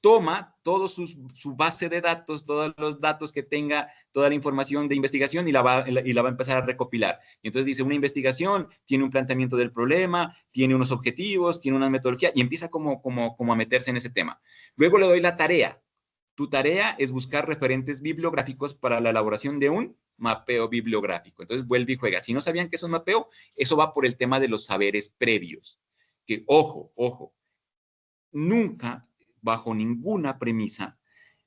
toma su base de datos, todos los datos que tenga, toda la información de investigación y la va a empezar a recopilar. Y entonces dice, una investigación tiene un planteamiento del problema, tiene unos objetivos, tiene una metodología y empieza como a meterse en ese tema. Luego le doy la tarea. Tu tarea es buscar referentes bibliográficos para la elaboración de un mapeo bibliográfico. Entonces vuelve y juega. Si no sabían que es un mapeo, eso va por el tema de los saberes previos. Que, ojo, nunca, bajo ninguna premisa,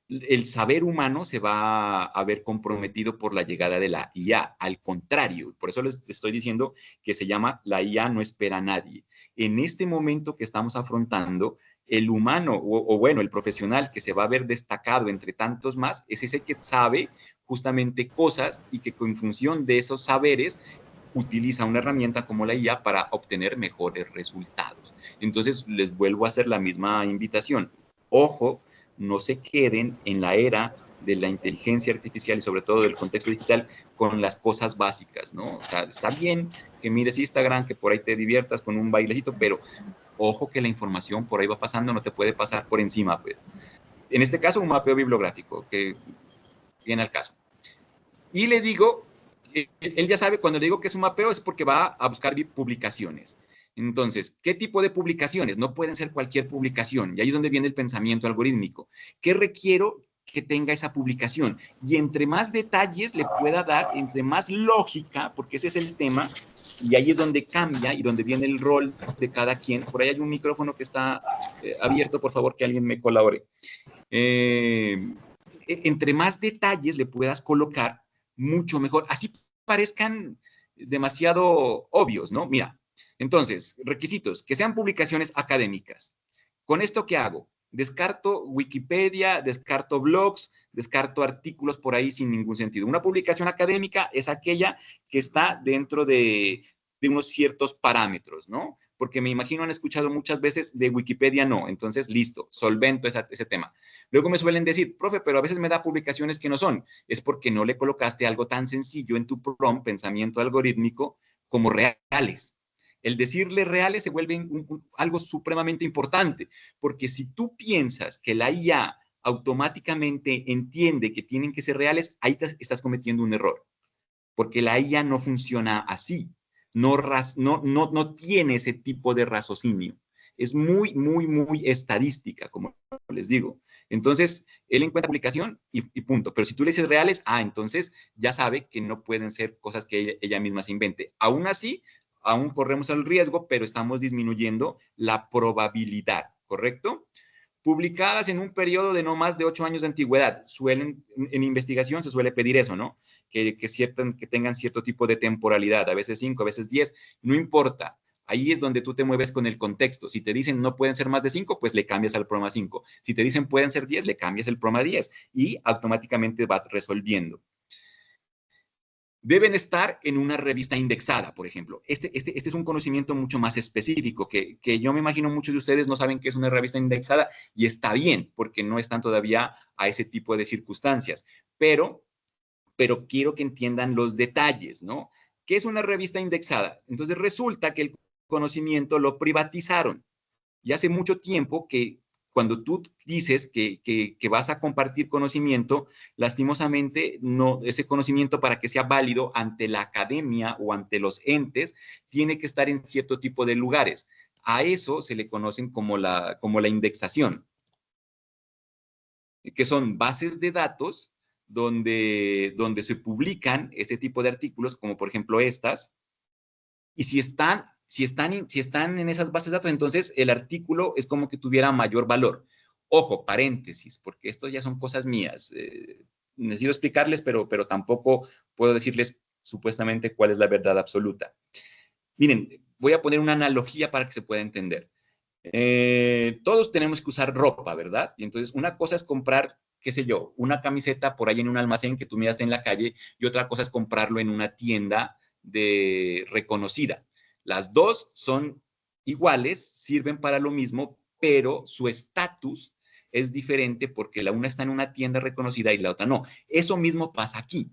el saber humano se va a ver comprometido por la llegada de la IA. Al contrario, por eso les estoy diciendo que se llama la IA no espera a nadie. En este momento que estamos afrontando, el humano o bueno, el profesional que se va a ver destacado entre tantos más es ese que sabe justamente cosas y que en función de esos saberes utiliza una herramienta como la IA para obtener mejores resultados. Entonces, les vuelvo a hacer la misma invitación. Ojo, no se queden en la era de la inteligencia artificial y sobre todo del contexto digital con las cosas básicas, ¿no? O sea, está bien que mires Instagram, que por ahí te diviertas con un bailecito, pero ojo que la información por ahí va pasando, no te puede pasar por encima, pues. En este caso, un mapeo bibliográfico, que viene al caso. Y le digo, él ya sabe, cuando le digo que es un mapeo es porque va a buscar publicaciones. Entonces, ¿qué tipo de publicaciones? No pueden ser cualquier publicación. Y ahí es donde viene el pensamiento algorítmico. ¿Qué requiero que tenga esa publicación? Y entre más detalles le pueda dar, entre más lógica, porque ese es el tema, y ahí es donde cambia y donde viene el rol de cada quien. Por ahí hay un micrófono que está abierto, por favor, que alguien me colabore. Entre más detalles le puedas colocar, mucho mejor. Así parezcan demasiado obvios, ¿no? Mira, entonces, requisitos, que sean publicaciones académicas. ¿Con esto qué hago? Descarto Wikipedia, descarto blogs, descarto artículos por ahí sin ningún sentido. Una publicación académica es aquella que está dentro de unos ciertos parámetros, ¿no? Porque me imagino han escuchado muchas veces de Wikipedia no, entonces listo, solvento ese tema. Luego me suelen decir, profe, pero a veces me da publicaciones que no son. Es porque no le colocaste algo tan sencillo en tu prompt, pensamiento algorítmico, como reales. El decirle reales se vuelve algo supremamente importante, porque si tú piensas que la IA automáticamente entiende que tienen que ser reales, ahí estás cometiendo un error, porque la IA no funciona así, no tiene ese tipo de raciocinio. Es muy, muy, muy estadística, como les digo. Entonces, él encuentra publicación y punto. Pero si tú le dices reales, entonces ya sabe que no pueden ser cosas que ella misma se invente. Aún así, aún corremos el riesgo, pero estamos disminuyendo la probabilidad, ¿correcto? Publicadas en un periodo de no más de 8 años de antigüedad. En investigación se suele pedir eso, ¿no? Que tengan cierto tipo de temporalidad, a veces 5, a veces 10, no importa. Ahí es donde tú te mueves con el contexto. Si te dicen no pueden ser más de 5, pues le cambias al programa 5. Si te dicen pueden ser 10, le cambias el programa 10 y automáticamente vas resolviendo. Deben estar en una revista indexada, por ejemplo. Este es un conocimiento mucho más específico que yo me imagino muchos de ustedes no saben qué es una revista indexada y está bien porque no están todavía a ese tipo de circunstancias. Pero quiero que entiendan los detalles, ¿no? ¿Qué es una revista indexada? Entonces resulta que el conocimiento lo privatizaron. Y hace mucho tiempo que cuando tú dices que vas a compartir conocimiento, lastimosamente, no, ese conocimiento para que sea válido ante la academia o ante los entes, tiene que estar en cierto tipo de lugares. A eso se le conocen como la indexación, que son bases de datos donde se publican este tipo de artículos, como por ejemplo estas, y si están en esas bases de datos, entonces el artículo es como que tuviera mayor valor. Ojo, paréntesis, porque esto ya son cosas mías. Necesito explicarles, pero tampoco puedo decirles supuestamente cuál es la verdad absoluta. Miren, voy a poner una analogía para que se pueda entender. Todos tenemos que usar ropa, ¿verdad? Y entonces una cosa es comprar, qué sé yo, una camiseta por ahí en un almacén que tú miraste en la calle y otra cosa es comprarlo en una tienda reconocida. Las dos son iguales, sirven para lo mismo, pero su estatus es diferente porque la una está en una tienda reconocida y la otra no. Eso mismo pasa aquí.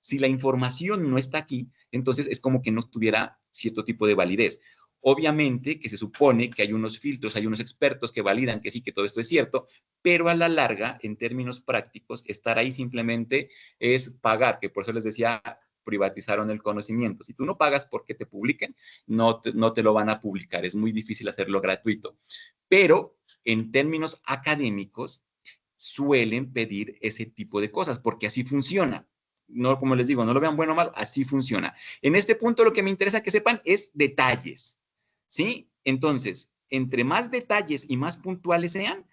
Si la información no está aquí, entonces es como que no tuviera cierto tipo de validez. Obviamente que se supone que hay unos filtros, hay unos expertos que validan que sí, que todo esto es cierto, pero a la larga, en términos prácticos, estar ahí simplemente es pagar, que por eso les decía, privatizaron el conocimiento. Si tú no pagas porque te publiquen, no te lo van a publicar. Es muy difícil hacerlo gratuito. Pero en términos académicos, suelen pedir ese tipo de cosas porque así funciona. No, como les digo, no lo vean bueno o malo, así funciona. En este punto lo que me interesa que sepan es detalles, ¿sí? Entonces, entre más detalles y más puntuales sean,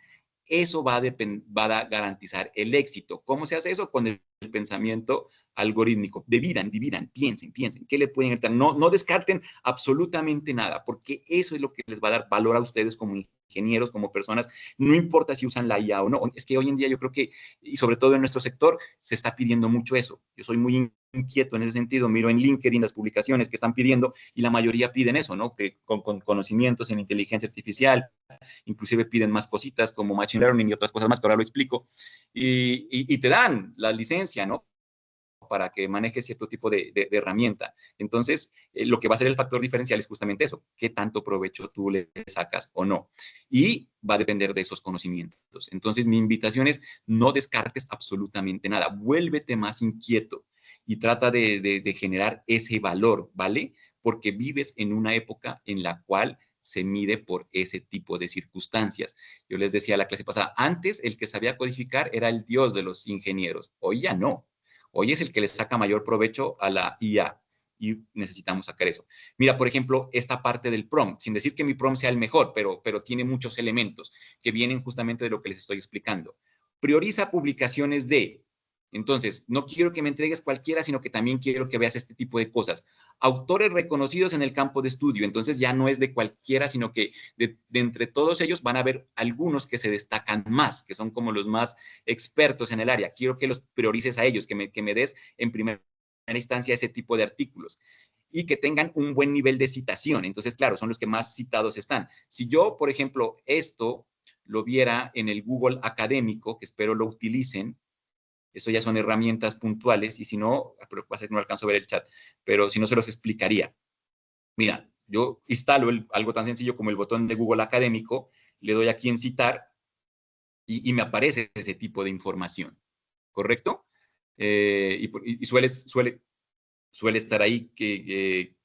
eso va a garantizar el éxito. ¿Cómo se hace eso? Con el pensamiento algorítmico. Dividan, piensen, ¿qué le pueden entrar? No descarten absolutamente nada, porque eso es lo que les va a dar valor a ustedes como ingenieros, como personas, no importa si usan la IA o no. Es que hoy en día yo creo que, y sobre todo en nuestro sector, se está pidiendo mucho eso. Yo soy muy inquieto en ese sentido, miro en LinkedIn las publicaciones que están pidiendo y la mayoría piden eso, ¿no? Que con conocimientos en inteligencia artificial, inclusive piden más cositas como Machine Learning y otras cosas más, que ahora lo explico, y te dan la licencia, ¿no? Para que manejes cierto tipo de herramienta. Entonces, lo que va a ser el factor diferencial es justamente eso, qué tanto provecho tú le sacas o no. Y va a depender de esos conocimientos. Entonces, mi invitación es no descartes absolutamente nada, vuélvete más inquieto y trata de generar ese valor, ¿vale? Porque vives en una época en la cual se mide por ese tipo de circunstancias. Yo les decía a la clase pasada, antes el que sabía codificar era el dios de los ingenieros, hoy ya no. Hoy es el que le saca mayor provecho a la IA y necesitamos sacar eso. Mira, por ejemplo, esta parte del prompt, sin decir que mi prompt sea el mejor, pero tiene muchos elementos que vienen justamente de lo que les estoy explicando. Prioriza publicaciones de... Entonces, no quiero que me entregues cualquiera, sino que también quiero que veas este tipo de cosas. Autores reconocidos en el campo de estudio. Entonces, ya no es de cualquiera, sino que de entre todos ellos van a haber algunos que se destacan más, que son como los más expertos en el área. Quiero que los priorices a ellos, que me des en primera instancia ese tipo de artículos y que tengan un buen nivel de citación. Entonces, claro, son los que más citados están. Si yo, por ejemplo, esto lo viera en el Google académico, que espero lo utilicen, eso ya son herramientas puntuales y si no, pero pasa que no alcanzo a ver el chat, pero si no se los explicaría. Mira, yo instalo algo tan sencillo como el botón de Google académico, le doy aquí en citar y me aparece ese tipo de información, ¿correcto? Y suele estar ahí que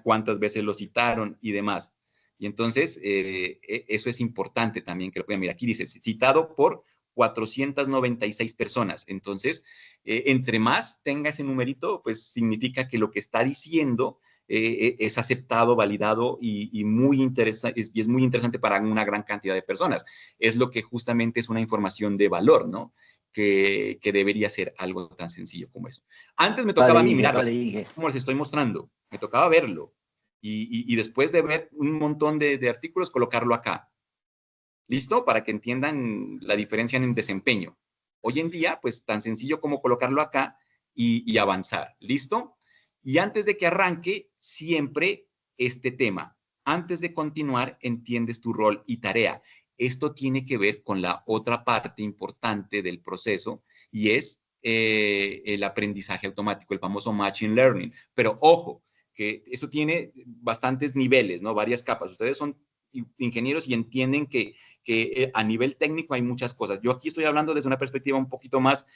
cuántas veces lo citaron y demás. Y entonces, eso es importante también que lo puedan. Mira, aquí dice, citado por 496 personas. Entonces, entre más tenga ese numerito, pues significa que lo que está diciendo es aceptado, validado y muy interesante, y es muy interesante para una gran cantidad de personas. Es lo que justamente es una información de valor, ¿no? Que debería ser algo tan sencillo como eso. Antes me tocaba a mí mirarlo, como les estoy mostrando, me tocaba verlo y después de ver un montón de artículos, colocarlo acá. ¿Listo? Para que entiendan la diferencia en el desempeño. Hoy en día, pues tan sencillo como colocarlo acá y avanzar. ¿Listo? Y antes de que arranque, siempre este tema. Antes de continuar, entiendes tu rol y tarea. Esto tiene que ver con la otra parte importante del proceso y es el aprendizaje automático, el famoso Machine Learning. Pero ojo, que eso tiene bastantes niveles, ¿no? Varias capas. Ustedes son ingenieros y entienden que a nivel técnico hay muchas cosas. Yo aquí estoy hablando desde una perspectiva un poquito más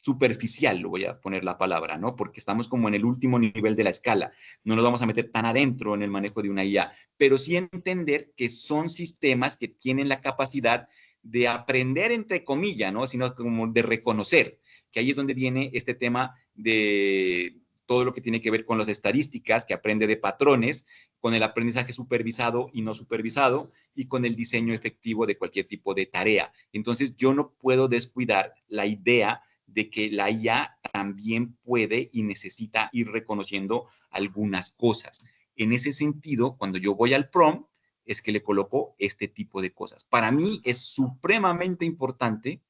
superficial, lo voy a poner la palabra, ¿no? Porque estamos como en el último nivel de la escala. No nos vamos a meter tan adentro en el manejo de una IA, pero sí entender que son sistemas que tienen la capacidad de aprender, entre comillas, ¿no? Sino como de reconocer, que ahí es donde viene este tema de todo lo que tiene que ver con las estadísticas, que aprende de patrones, con el aprendizaje supervisado y no supervisado, y con el diseño efectivo de cualquier tipo de tarea. Entonces, yo no puedo descuidar la idea de que la IA también puede y necesita ir reconociendo algunas cosas. En ese sentido, cuando yo voy al prompt, es que le coloco este tipo de cosas. Para mí es supremamente importante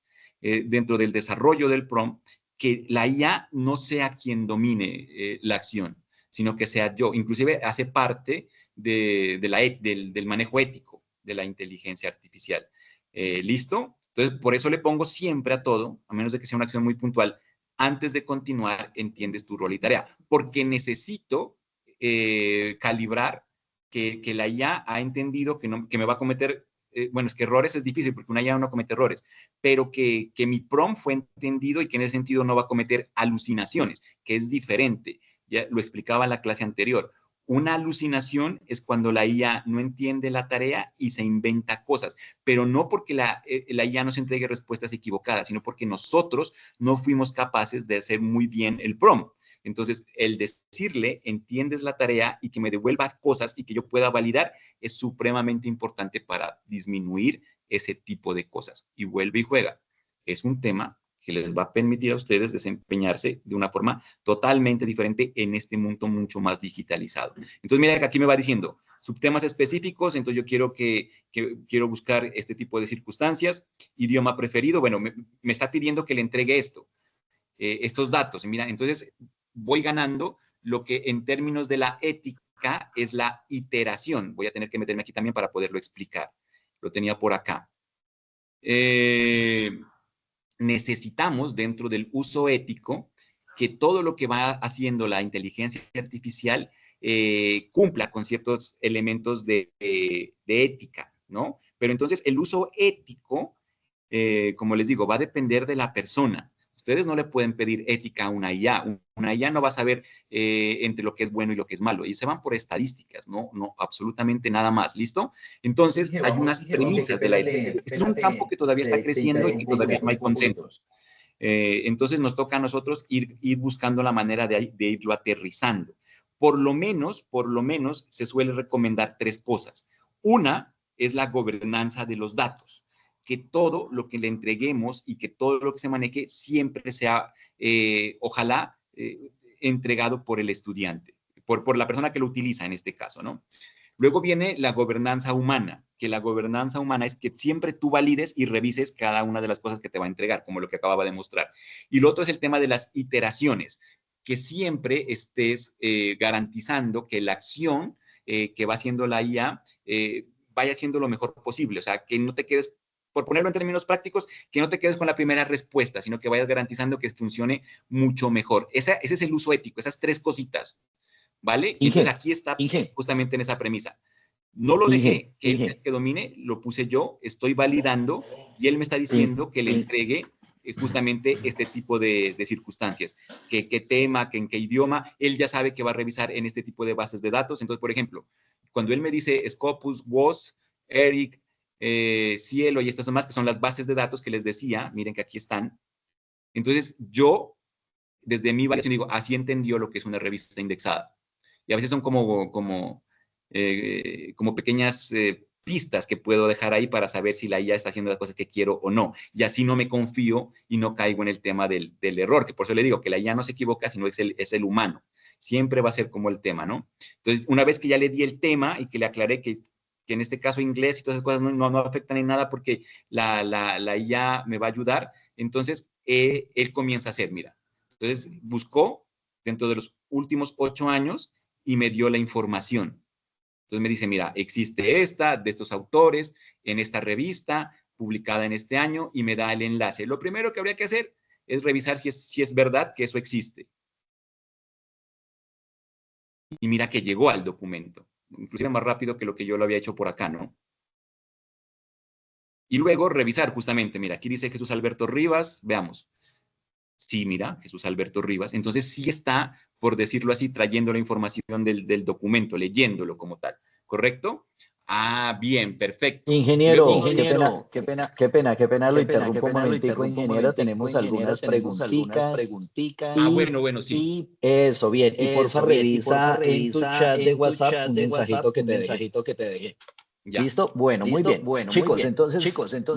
dentro del desarrollo del prompt que la IA no sea quien domine la acción, sino que sea yo. Inclusive hace parte del manejo ético de la inteligencia artificial. ¿Listo? Entonces, por eso le pongo siempre a todo, a menos de que sea una acción muy puntual, antes de continuar, entiendes tu rol y tarea, porque necesito calibrar que la IA ha entendido que me va a cometer, bueno, es que errores es difícil porque una IA no comete errores, pero que mi prompt fue entendido y que en ese sentido no va a cometer alucinaciones, que es diferente. Ya lo explicaba en la clase anterior. Una alucinación es cuando la IA no entiende la tarea y se inventa cosas, pero no porque la IA nos entregue respuestas equivocadas, sino porque nosotros no fuimos capaces de hacer muy bien el prompt. Entonces, el decirle, entiendes la tarea y que me devuelvas cosas y que yo pueda validar es supremamente importante para disminuir ese tipo de cosas. Y vuelve y juega. Es un tema que les va a permitir a ustedes desempeñarse de una forma totalmente diferente en este mundo mucho más digitalizado. Entonces, mira que aquí me va diciendo subtemas específicos, entonces yo quiero quiero buscar este tipo de circunstancias. Idioma preferido, bueno, me está pidiendo que le entregue estos datos. Mira, entonces voy ganando lo que en términos de la ética es la iteración. Voy a tener que meterme aquí también para poderlo explicar. Lo tenía por acá. Necesitamos dentro del uso ético que todo lo que va haciendo la inteligencia artificial cumpla con ciertos elementos de ética, ¿no? Pero entonces el uso ético, como les digo, va a depender de la persona. Ustedes no le pueden pedir ética a una IA. Una IA no va a saber entre lo que es bueno y lo que es malo. Y se van por estadísticas, no absolutamente nada más. ¿Listo? Entonces, hay unas premisas de la ética. Este es un campo que todavía está creciendo y que todavía no hay consensos. Entonces, nos toca a nosotros ir buscando la manera de irlo aterrizando. Por lo menos, se suele recomendar 3 cosas. Una es la gobernanza de los datos, que todo lo que le entreguemos y que todo lo que se maneje siempre sea, ojalá, entregado por el estudiante, por la persona que lo utiliza en este caso, ¿no? Luego viene la gobernanza humana, que la gobernanza humana es que siempre tú valides y revises cada una de las cosas que te va a entregar, como lo que acababa de mostrar. Y lo otro es el tema de las iteraciones, que siempre estés garantizando que la acción que va haciendo la IA vaya siendo lo mejor posible. O sea, que no te quedes, por ponerlo en términos prácticos, que no te quedes con la primera respuesta, sino que vayas garantizando que funcione mucho mejor. Ese es el uso ético, esas 3 cositas, ¿vale? Y entonces aquí está justamente en esa premisa. No lo dejé que él sea el que domine, lo puse yo, estoy validando y él me está diciendo que le entregue justamente este tipo de circunstancias. ¿Qué tema, en qué idioma? Él ya sabe que va a revisar en este tipo de bases de datos. Entonces, por ejemplo, cuando él me dice Scopus, WOS, ERIC, Cielo y estas demás, que son las bases de datos que les decía, miren que aquí están. Entonces, yo, desde mi validación, digo, así entendió lo que es una revista indexada. Y a veces son como pequeñas pistas que puedo dejar ahí para saber si la IA está haciendo las cosas que quiero o no. Y así no me confío y no caigo en el tema del error, que por eso le digo que la IA no se equivoca, sino es el humano. Siempre va a ser como el tema, ¿no? Entonces, una vez que ya le di el tema y que le aclaré que en este caso inglés y todas esas cosas no afectan en nada porque la IA me va a ayudar, entonces él comienza a hacer, mira. Entonces, buscó dentro de los últimos 8 años y me dio la información. Entonces me dice, mira, existe esta, de estos autores, en esta revista, publicada en este año, y me da el enlace. Lo primero que habría que hacer es revisar si es verdad que eso existe. Y mira que llegó al documento, inclusive más rápido que lo que yo lo había hecho por acá, ¿no? Y luego revisar justamente, mira, aquí dice Jesús Alberto Rivas, veamos. Sí, mira, Jesús Alberto Rivas. Entonces sí está, por decirlo así, trayendo la información del documento, leyéndolo como tal, ¿correcto? Ah, bien, perfecto. Ingeniero, Ingeniero, qué pena, lo interrumpo un momentico, ingeniero, tenemos algunas preguntitas. Bueno, sí. Y eso, bien, y porfa revisa en tu chat de WhatsApp un mensajito que te dejé. Ya. ¿Listo? Bueno, muy bien. Chicos, entonces,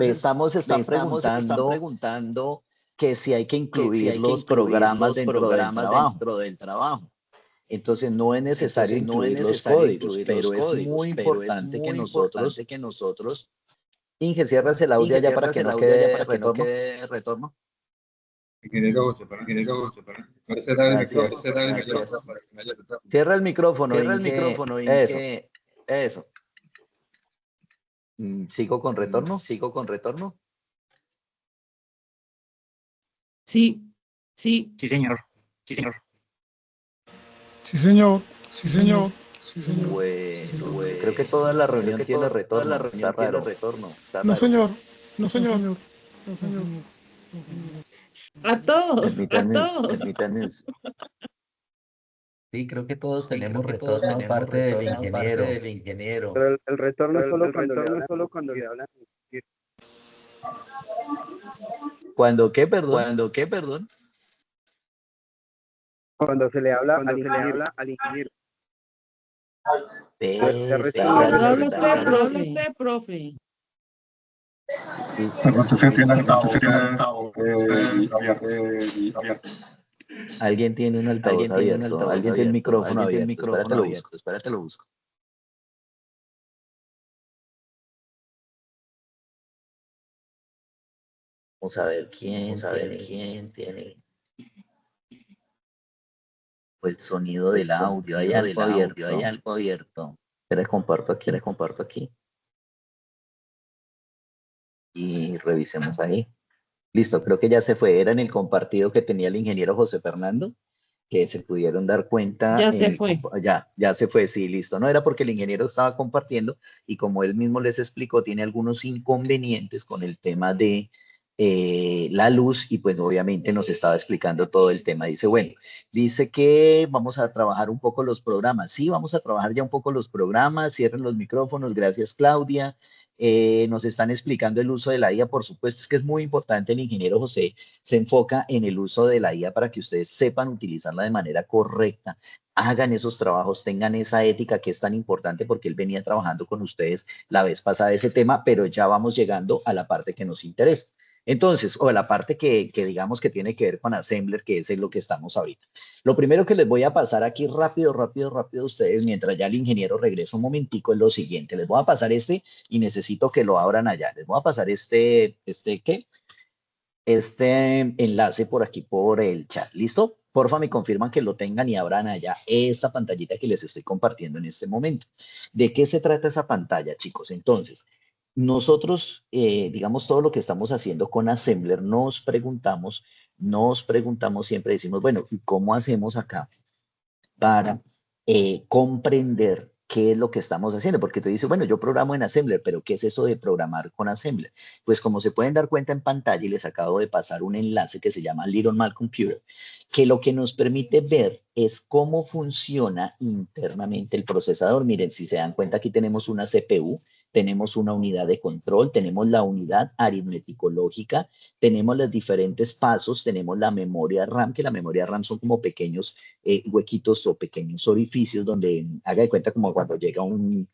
estamos preguntando que si hay que incluir los programas dentro del trabajo. Entonces, no es necesario incluir los códigos, pero es muy importante que nosotros... Inge, cierras el audio ya para que no quede retorno. Ingeniero, Gracias. Cierra el micrófono, Inge. Eso. ¿Sigo con retorno? Sí. Sí, señor. Bueno, creo que toda la reunión tiene retorno. Está raro. No, señor. A todos. Permítanme. Sí, creo que todos tenemos retorno aparte del ingeniero. Pero el retorno es solo cuando le hablan. ¿Cuándo qué, perdón? Cuando se le habla al ingeniero. Habla usted, profe. Entonces tiene abierto. Alguien tiene un altavoz abierto, alguien tiene el micrófono abierto. Espérate, lo busco. Vamos a ver quién tiene el sonido del audio. Hay algo abierto. Les comparto aquí. Y revisemos ahí. Listo, creo que ya se fue. Era en el compartido que tenía el ingeniero José Fernando, que se pudieron dar cuenta. Ya se fue. Ya se fue, sí, listo. No era porque el ingeniero estaba compartiendo y como él mismo les explicó, tiene algunos inconvenientes con el tema de la luz y pues obviamente nos estaba explicando todo el tema. Dice que vamos a trabajar un poco los programas. Sí, vamos a trabajar ya un poco los programas. Cierren los micrófonos. Gracias, Claudia. Nos están explicando el uso de la IA, por supuesto, es que es muy importante. El ingeniero José se enfoca en el uso de la IA para que ustedes sepan utilizarla de manera correcta, hagan esos trabajos, tengan esa ética que es tan importante porque él venía trabajando con ustedes la vez pasada ese tema, pero ya vamos llegando a la parte que nos interesa. Entonces, o la parte que digamos que tiene que ver con Assembler, que es en lo que estamos ahorita. Lo primero que les voy a pasar aquí rápido a ustedes, mientras ya el ingeniero regresa un momentico, es lo siguiente. Les voy a pasar y necesito que lo abran allá. Les voy a pasar este enlace por aquí por el chat. ¿Listo? Porfa, me confirman que lo tengan y abran allá esta pantallita que les estoy compartiendo en este momento. ¿De qué se trata esa pantalla, chicos? Entonces, nosotros, digamos, todo lo que estamos haciendo con Assembler, nos preguntamos siempre, decimos, bueno, ¿y cómo hacemos acá para comprender qué es lo que estamos haciendo? Porque tú dices, bueno, yo programo en Assembler, pero ¿qué es eso de programar con Assembler? Pues como se pueden dar cuenta en pantalla, y les acabo de pasar un enlace que se llama Little Man Computer, que lo que nos permite ver es cómo funciona internamente el procesador. Miren, si se dan cuenta, aquí tenemos una CPU, tenemos una unidad de control, tenemos la unidad aritmético-lógica, tenemos los diferentes pasos, tenemos la memoria RAM, que la memoria RAM son como pequeños huequitos o pequeños orificios donde haga de cuenta como cuando llega un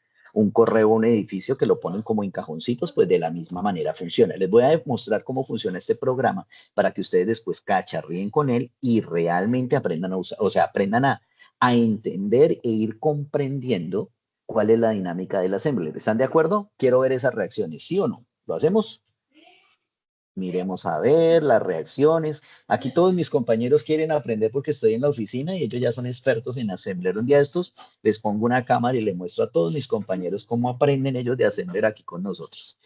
correo a un edificio que lo ponen como en cajoncitos, pues de la misma manera funciona. Les voy a demostrar cómo funciona este programa para que ustedes después cacharríen con él y realmente aprendan a usar, o sea, aprendan a entender e ir comprendiendo cuál es la dinámica del assembler. ¿Están de acuerdo? Quiero ver esas reacciones, ¿sí o no? ¿Lo hacemos? Miremos a ver las reacciones. Aquí todos mis compañeros quieren aprender porque estoy en la oficina y ellos ya son expertos en Assembler. Un día de estos les pongo una cámara y les muestro a todos mis compañeros cómo aprenden ellos de Assembler aquí con nosotros.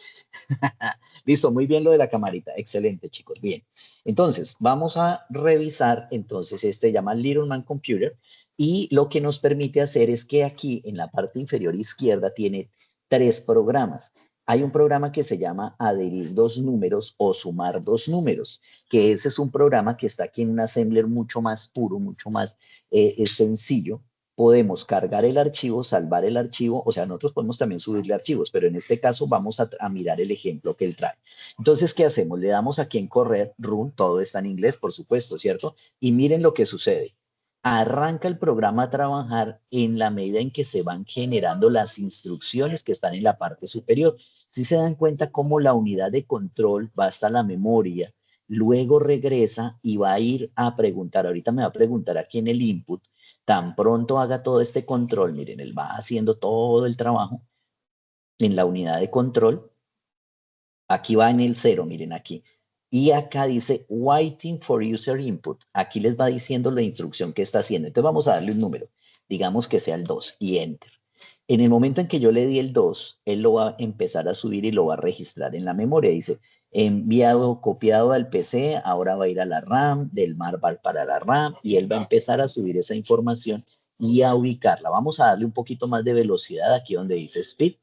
Listo, muy bien lo de la camarita. Excelente, chicos. Bien. Entonces, vamos a revisar. Entonces, este se llama Little Man Computer y lo que nos permite hacer es que aquí en la parte inferior izquierda tiene 3 programas. Hay un programa que se llama adherir 2 números o sumar 2 números, que ese es un programa que está aquí en un Assembler mucho más puro, mucho más sencillo. Podemos cargar el archivo, salvar el archivo, o sea, nosotros podemos también subirle archivos, pero en este caso vamos a mirar el ejemplo que él trae. Entonces, ¿qué hacemos? Le damos aquí en correr, run, todo está en inglés, por supuesto, ¿cierto? Y miren lo que sucede. Arranca el programa a trabajar en la medida en que se van generando las instrucciones que están en la parte superior. Si se dan cuenta cómo la unidad de control va hasta la memoria, luego regresa y va a ir a preguntar, ahorita me va a preguntar aquí en el input, tan pronto haga todo este control, miren, él va haciendo todo el trabajo en la unidad de control, aquí va en el 0, miren aquí, y acá dice waiting for user input. Aquí les va diciendo la instrucción que está haciendo. Entonces vamos a darle un número. Digamos que sea el 2 y enter. En el momento en que yo le di el 2, él lo va a empezar a subir y lo va a registrar en la memoria. Dice enviado, copiado al PC, ahora va a ir a la RAM, del Marval para la RAM y él va a empezar a subir esa información y a ubicarla. Vamos a darle un poquito más de velocidad aquí donde dice speed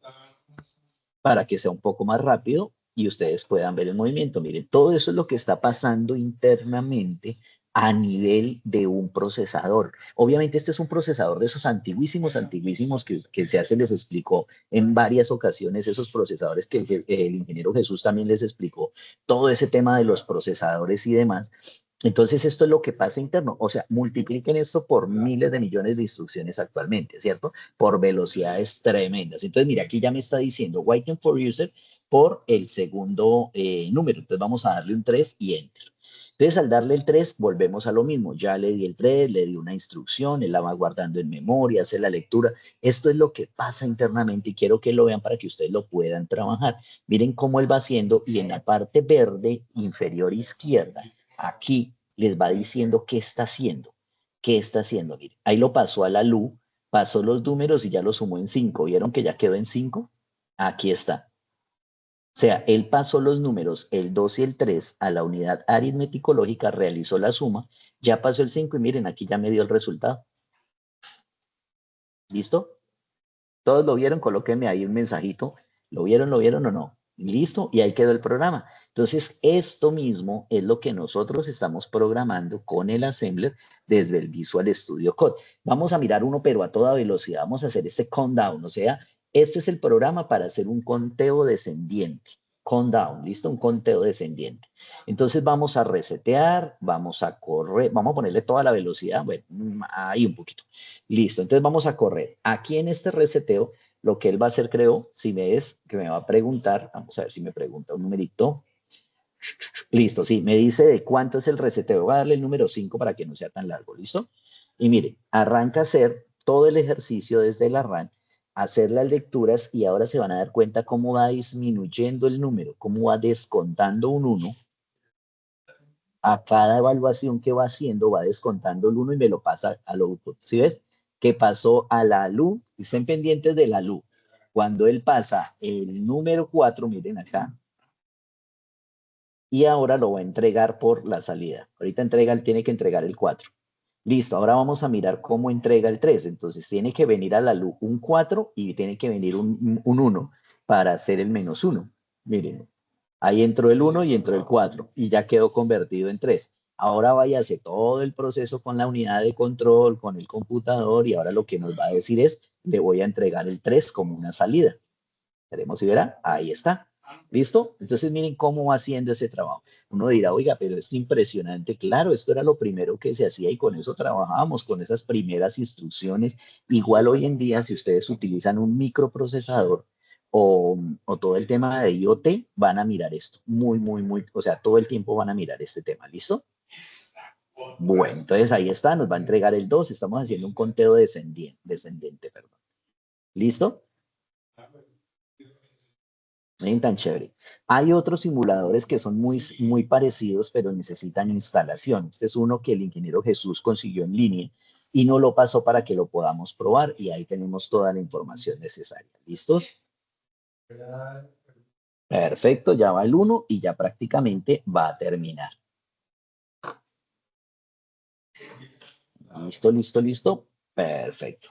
para que sea un poco más rápido y ustedes puedan ver el movimiento. Miren, todo eso es lo que está pasando internamente a nivel de un procesador. Obviamente este es un procesador de esos antiguísimos que se les explicó en varias ocasiones, esos procesadores que el ingeniero Jesús también les explicó, todo ese tema de los procesadores y demás. Entonces, esto es lo que pasa interno. O sea, multipliquen esto por miles de millones de instrucciones actualmente, ¿cierto? Por velocidades tremendas. Entonces, mira, aquí ya me está diciendo waiting for user por el segundo número. Entonces, vamos a darle un 3 y enter. Entonces, al darle el 3, volvemos a lo mismo. Ya le di el 3, le di una instrucción, él la va guardando en memoria, hace la lectura. Esto es lo que pasa internamente y quiero que lo vean para que ustedes lo puedan trabajar. Miren cómo él va haciendo y en la parte verde inferior izquierda, aquí les va diciendo qué está haciendo. ¿Qué está haciendo? Miren, ahí lo pasó a la luz, pasó los números y ya lo sumó en 5. ¿Vieron que ya quedó en 5? Aquí está. O sea, él pasó los números, el 2 y el 3, a la unidad aritmético lógica, realizó la suma, ya pasó el 5 y miren, aquí ya me dio el resultado. ¿Listo? ¿Todos lo vieron? Colóquenme ahí un mensajito. ¿Lo vieron o no? Listo, y ahí quedó el programa. Entonces, esto mismo es lo que nosotros estamos programando con el Assembler desde el Visual Studio Code. Vamos a mirar uno, pero a toda velocidad. Vamos a hacer este countdown, o sea, este es el programa para hacer un conteo descendiente. Countdown, ¿listo? Un conteo descendiente. Entonces, vamos a resetear, vamos a correr, vamos a ponerle toda la velocidad, bueno, ahí un poquito. Listo, entonces vamos a correr. Aquí en este reseteo, lo que él va a hacer, creo, si me es, que me va a preguntar, vamos a ver si me pregunta un numerito. Listo, sí, me dice de cuánto es el reseteo. Voy a darle el número 5 para que no sea tan largo, ¿listo? Y mire, arranca a hacer todo el ejercicio desde la RAM, hacer las lecturas y ahora se van a dar cuenta cómo va disminuyendo el número, cómo va descontando un 1. A cada evaluación que va haciendo va descontando el 1 y me lo pasa al output. ¿Sí ves? Que pasó a la luz, estén pendientes de la luz. Cuando él pasa el número 4, miren acá, y ahora lo va a entregar por la salida. Ahorita tiene que entregar el 4. Listo, ahora vamos a mirar cómo entrega el 3. Entonces tiene que venir a la luz un 4 y tiene que venir un 1 para hacer el menos 1. Miren, ahí entró el 1 y entró el 4 y ya quedó convertido en 3. Ahora vaya a hacer todo el proceso con la unidad de control, con el computador y ahora lo que nos va a decir es, le voy a entregar el 3 como una salida. Veremos si verá, ahí está. ¿Listo? Entonces miren cómo va haciendo ese trabajo. Uno dirá, oiga, pero es impresionante. Claro, esto era lo primero que se hacía y con eso trabajábamos, con esas primeras instrucciones. Igual hoy en día, si ustedes utilizan un microprocesador o todo el tema de IoT, van a mirar esto. O sea, todo el tiempo van a mirar este tema. ¿Listo? Bueno, entonces ahí está, nos va a entregar el 2. Estamos haciendo un conteo descendente, perdón. ¿Listo? No tan chévere. Hay otros simuladores que son muy parecidos, pero necesitan instalación. Este es uno que el ingeniero Jesús consiguió en línea y no lo pasó para que lo podamos probar y ahí tenemos toda la información necesaria. ¿Listos? Perfecto, ya va el 1 y ya prácticamente va a terminar. Listo, listo, listo. Perfecto.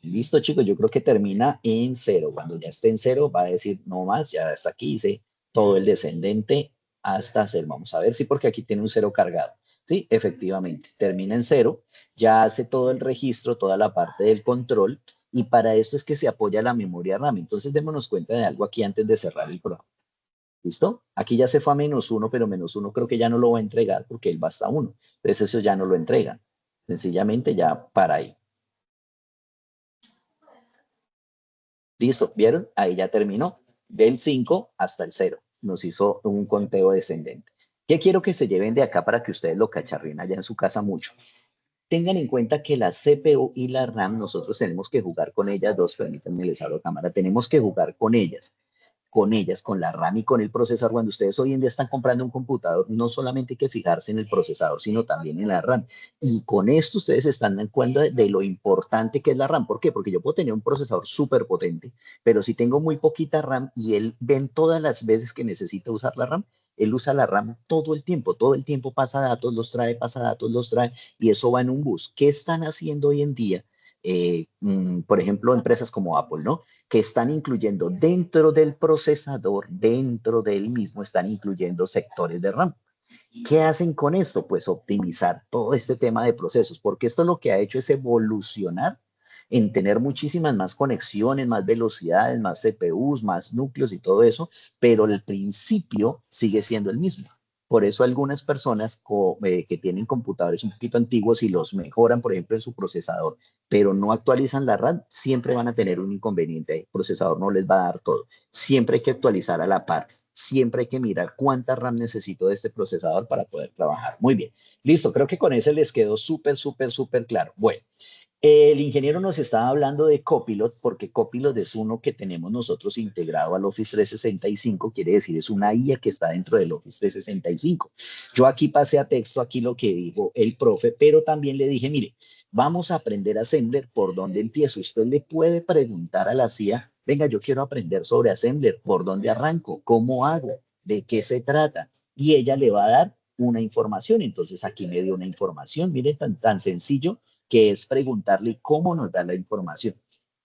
Listo, chicos, yo creo que termina en 0. Cuando ya esté en 0, va a decir no más, ya hasta aquí hice todo el descendente hasta 0. Vamos a ver, sí, porque aquí tiene un 0 cargado. Sí, efectivamente, termina en 0, ya hace todo el registro, toda la parte del control, y para esto es que se apoya la memoria RAM. Entonces, démonos cuenta de algo aquí antes de cerrar el programa. ¿Listo? Aquí ya se fue a -1, pero -1 creo que ya no lo va a entregar porque él va hasta 1. Entonces, eso ya no lo entrega. Sencillamente ya para ahí. Listo, ¿vieron? Ahí ya terminó. Del 5 hasta el 0. Nos hizo un conteo descendente. ¿Qué quiero que se lleven de acá para que ustedes lo cacharren allá en su casa mucho? Tengan en cuenta que la CPU y la RAM, nosotros tenemos que jugar con ellas dos. Permítanme, les abro cámara. Tenemos que jugar con ellas, con la RAM y con el procesador. Cuando ustedes hoy en día están comprando un computador, no solamente hay que fijarse en el procesador, sino también en la RAM. Y con esto ustedes están dando cuenta de lo importante que es la RAM. ¿Por qué? Porque yo puedo tener un procesador súper potente, pero si tengo muy poquita RAM y él ven todas las veces que necesita usar la RAM, él usa la RAM todo el tiempo pasa datos, los trae, pasa datos, los trae, y eso va en un bus. ¿Qué están haciendo hoy en día? Por ejemplo, empresas como Apple, ¿no? Que están incluyendo dentro del procesador, dentro del mismo, están incluyendo sectores de RAM. ¿Qué hacen con esto? Pues optimizar todo este tema de procesos, porque esto lo que ha hecho es evolucionar en tener muchísimas más conexiones, más velocidades, más CPUs, más núcleos y todo eso, pero el principio sigue siendo el mismo. Por eso algunas personas que tienen computadores un poquito antiguos y los mejoran, por ejemplo, en su procesador, pero no actualizan la RAM, siempre van a tener un inconveniente. El procesador no les va a dar todo. Siempre hay que actualizar a la par. Siempre hay que mirar cuánta RAM necesito de este procesador para poder trabajar. Muy bien. Listo, creo que con ese les quedó súper, súper, súper claro. Bueno, el ingeniero nos estaba hablando de Copilot, porque Copilot es uno que tenemos nosotros integrado al Office 365, quiere decir, es una IA que está dentro del Office 365. Yo aquí pasé a texto, aquí lo que dijo el profe, pero también le dije, mire, vamos a aprender Assembler, ¿por dónde empiezo? Usted le puede preguntar a la CIA, venga, yo quiero aprender sobre Assembler, ¿por dónde arranco? ¿Cómo hago? ¿De qué se trata? Y ella le va a dar una información. Entonces aquí me dio una información, mire, tan sencillo que es preguntarle cómo nos da la información.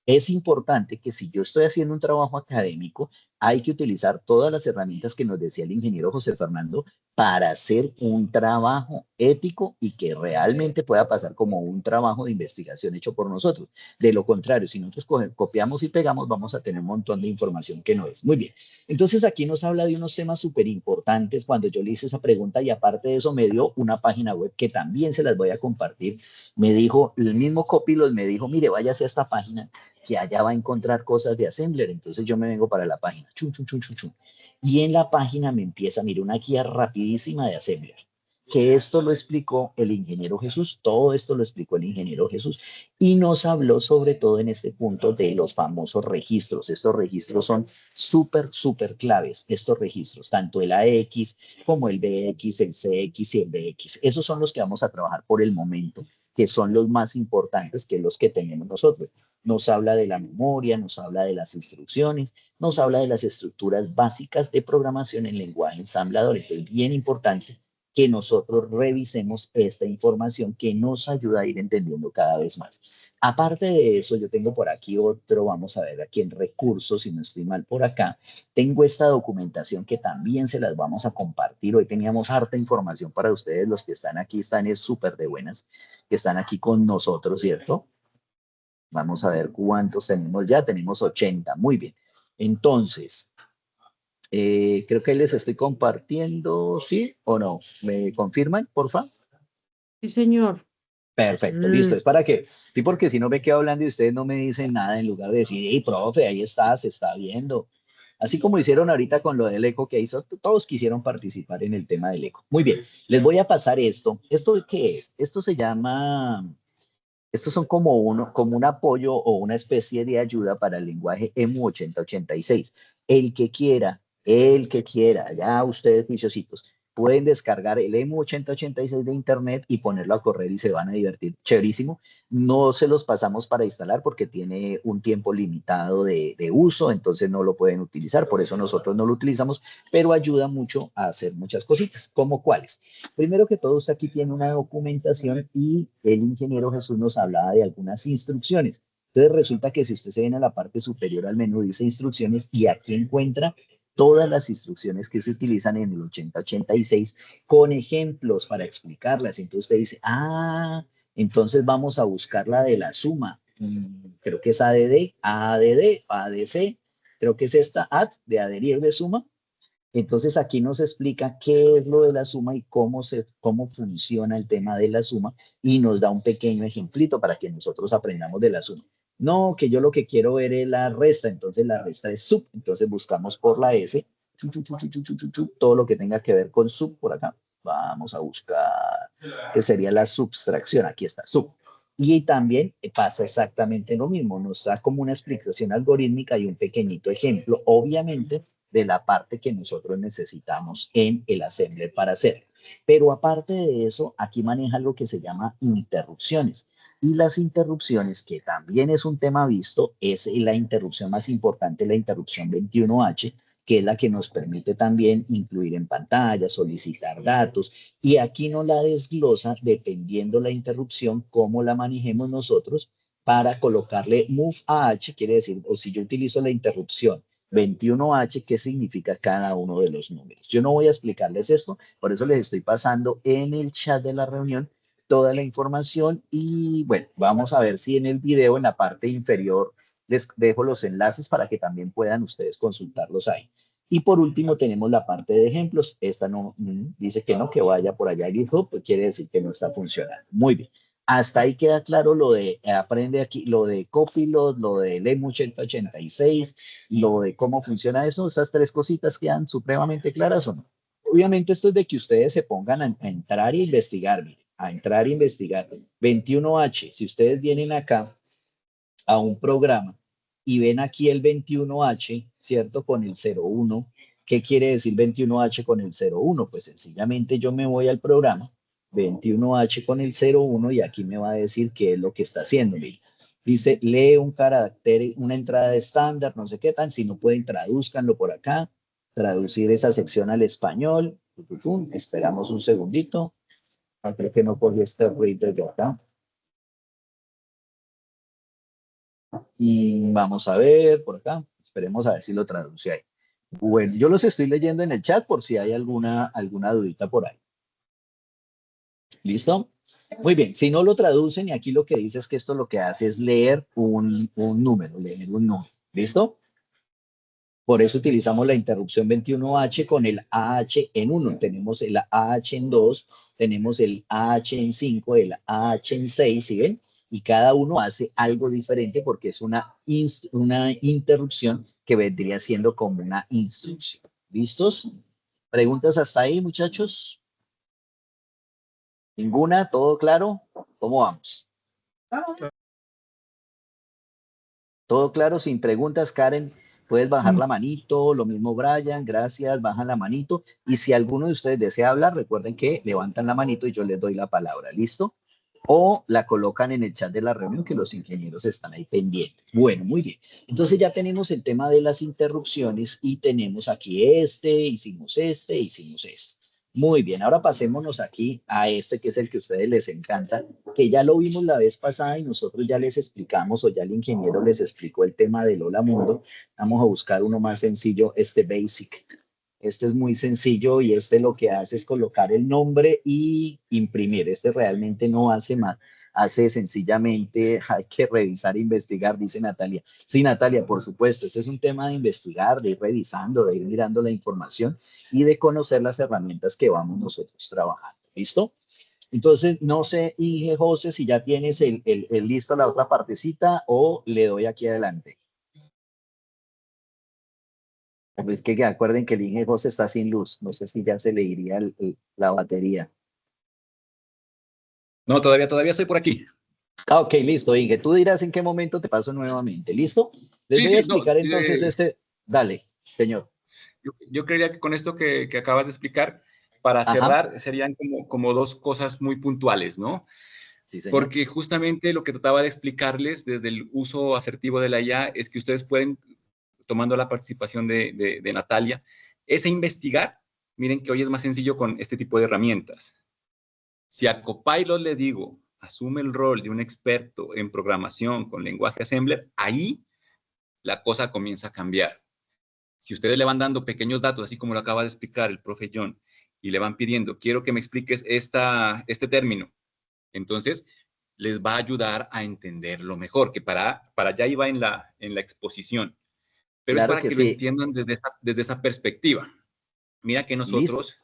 Es importante que si yo estoy haciendo un trabajo académico, hay que utilizar todas las herramientas que nos decía el ingeniero José Fernando para hacer un trabajo ético y que realmente pueda pasar como un trabajo de investigación hecho por nosotros. De lo contrario, si nosotros copiamos y pegamos, vamos a tener un montón de información que no es. Muy bien. Entonces aquí nos habla de unos temas súper importantes cuando yo le hice esa pregunta y aparte de eso me dio una página web que también se las voy a compartir. Me dijo, el mismo Copilot me dijo, mire, váyase a esta página que allá va a encontrar cosas de Assembler. Entonces yo me vengo para la página. Chum, chum, chum, chum, chum. Y en la página me empieza, mire, una guía rapidísima de Assembler. Que esto lo explicó el ingeniero Jesús, todo esto lo explicó el ingeniero Jesús y nos habló sobre todo en este punto de los famosos registros. Estos registros son súper, súper claves, estos registros, tanto el AX como el BX, el CX y el DX. Esos son los que vamos a trabajar por el momento, que son los más importantes, que los que tenemos nosotros. Nos habla de la memoria, nos habla de las instrucciones, nos habla de las estructuras básicas de programación en lenguaje ensamblador. Entonces, bien importante que nosotros revisemos esta información que nos ayuda a ir entendiendo cada vez más. Aparte de eso, yo tengo por aquí otro, vamos a ver aquí en recursos, si no estoy mal por acá, tengo esta documentación que también se las vamos a compartir. Hoy teníamos harta información para ustedes, los que están aquí están súper de buenas, que están aquí con nosotros, ¿cierto? Vamos a ver cuántos tenemos ya, tenemos 80, muy bien. Entonces, creo que ahí les estoy compartiendo, ¿sí o no? ¿Me confirman, por favor? Sí, señor. Perfecto, listo. Es para que, sí, porque si no me quedo hablando y ustedes no me dicen nada en lugar de decir, hey, profe, ahí está, se está viendo. Así como hicieron ahorita con lo del eco que hizo, todos quisieron participar en el tema del eco. Muy bien, les voy a pasar esto. ¿Esto qué es? Esto se llama, estos son como un apoyo o una especie de ayuda para el lenguaje EMU 8086. El que quiera, ya ustedes juiciositos, pueden descargar el EMU 8086 de internet y ponerlo a correr y se van a divertir. Chéverísimo. No se los pasamos para instalar porque tiene un tiempo limitado de uso, entonces no lo pueden utilizar, por eso nosotros no lo utilizamos, pero ayuda mucho a hacer muchas cositas. ¿Cómo cuáles? Primero que todo, usted aquí tiene una documentación y el ingeniero Jesús nos hablaba de algunas instrucciones. Entonces resulta que si usted se viene a la parte superior al menú, dice instrucciones y aquí encuentra todas las instrucciones que se utilizan en el 8086 con ejemplos para explicarlas. Entonces usted dice, entonces vamos a buscar la de la suma. Creo que es ADD, ADC, creo que es esta add de adherir de suma. Entonces aquí nos explica qué es lo de la suma y cómo funciona el tema de la suma y nos da un pequeño ejemplito para que nosotros aprendamos de la suma. No, que yo lo que quiero ver es la resta, entonces la resta es sub, entonces buscamos por la S, todo lo que tenga que ver con sub por acá. Vamos a buscar, que sería la subtracción, aquí está, sub. Y también pasa exactamente lo mismo, nos da como una explicación algorítmica y un pequeñito ejemplo, obviamente, de la parte que nosotros necesitamos en el assembler para hacer. Pero aparte de eso, aquí maneja algo que se llama interrupciones. Y las interrupciones, que también es un tema visto, es la interrupción más importante, la interrupción 21H, que es la que nos permite también incluir en pantalla, solicitar datos, y aquí nos la desglosa dependiendo la interrupción, cómo la manejemos nosotros para colocarle move a H, quiere decir, o si yo utilizo la interrupción 21H, ¿qué significa cada uno de los números? Yo no voy a explicarles esto, por eso les estoy pasando en el chat de la reunión toda la información y bueno, vamos a ver si en el video, en la parte inferior, les dejo los enlaces para que también puedan ustedes consultarlos ahí. Y por último tenemos la parte de ejemplos. Esta no dice que no, que vaya por allá a GitHub, pues quiere decir que no está funcionando. Muy bien. Hasta ahí queda claro lo de aprende aquí, lo de Copilot, lo de Lemu 8086, lo de cómo funciona eso. Esas tres cositas quedan supremamente claras o no. Obviamente esto es de que ustedes se pongan a entrar e investigar, miren, a entrar e investigar. 21H, si ustedes vienen acá a un programa y ven aquí el 21H, ¿cierto? Con el 01. ¿Qué quiere decir 21H con el 01? Pues sencillamente yo me voy al programa 21H con el 01 y aquí me va a decir qué es lo que está haciendo. Miren. Dice, lee un carácter, una entrada de estándar, no sé qué tan, si no pueden, tradúzcanlo por acá, traducir esa sección al español. Esperamos un segundito. Creo que no cogí este ruido de acá. Y vamos a ver por acá. Esperemos a ver si lo traduce ahí. Bueno, yo los estoy leyendo en el chat por si hay alguna dudita por ahí. ¿Listo? Muy bien, si no lo traducen y aquí lo que dice es que esto lo que hace es leer un número, ¿listo? Por eso utilizamos la interrupción 21H con el AH en 1. Tenemos el AH en 2, tenemos el AH en 5, el AH en 6, ¿sí ven? Y cada uno hace algo diferente porque es una interrupción que vendría siendo como una instrucción. ¿Listos? ¿Preguntas hasta ahí, muchachos? ¿Ninguna? ¿Todo claro? ¿Cómo vamos? ¿Todo claro? Sin preguntas, Karen. Puedes bajar la manito, lo mismo Brian, gracias, bajan la manito. Y si alguno de ustedes desea hablar, recuerden que levantan la manito y yo les doy la palabra, ¿listo? O la colocan en el chat de la reunión que los ingenieros están ahí pendientes. Bueno, muy bien. Entonces ya tenemos el tema de las interrupciones y tenemos aquí hicimos este. Muy bien, ahora pasémonos aquí a este que es el que a ustedes les encanta, que ya lo vimos la vez pasada y nosotros ya les explicamos o ya el ingeniero les explicó el tema del Hola Mundo. Vamos a buscar uno más sencillo, este Basic. Este es muy sencillo y este lo que hace es colocar el nombre y imprimir. Este realmente no hace más, hace sencillamente, hay que revisar e investigar, dice Natalia. Sí, Natalia, por supuesto, este es un tema de investigar, de ir revisando, de ir mirando la información y de conocer las herramientas que vamos nosotros trabajando. ¿Listo? Entonces, no sé, Inge José, si ya tienes el listo la otra partecita o le doy aquí adelante. Es que acuerden que el Inge José está sin luz. No sé si ya se le iría la batería. No, todavía estoy por aquí. Ah, ok, listo, Inge. Tú dirás en qué momento te paso nuevamente. ¿Listo? Les voy a explicar entonces Dale, señor. Yo creería que con esto que acabas de explicar, para cerrar, serían como dos cosas muy puntuales, ¿no? Sí, señor. Porque justamente lo que trataba de explicarles desde el uso asertivo de la IA es que ustedes pueden, tomando la participación de Natalia, es investigar. Miren que hoy es más sencillo con este tipo de herramientas. Si a Copilot le digo, asume el rol de un experto en programación con lenguaje Assembler, ahí la cosa comienza a cambiar. Si ustedes le van dando pequeños datos, así como lo acaba de explicar el profe John, y le van pidiendo, quiero que me expliques este término, entonces les va a ayudar a entenderlo mejor, que para allá iba en la exposición. Pero claro es para que lo entiendan desde esa perspectiva. Mira que nosotros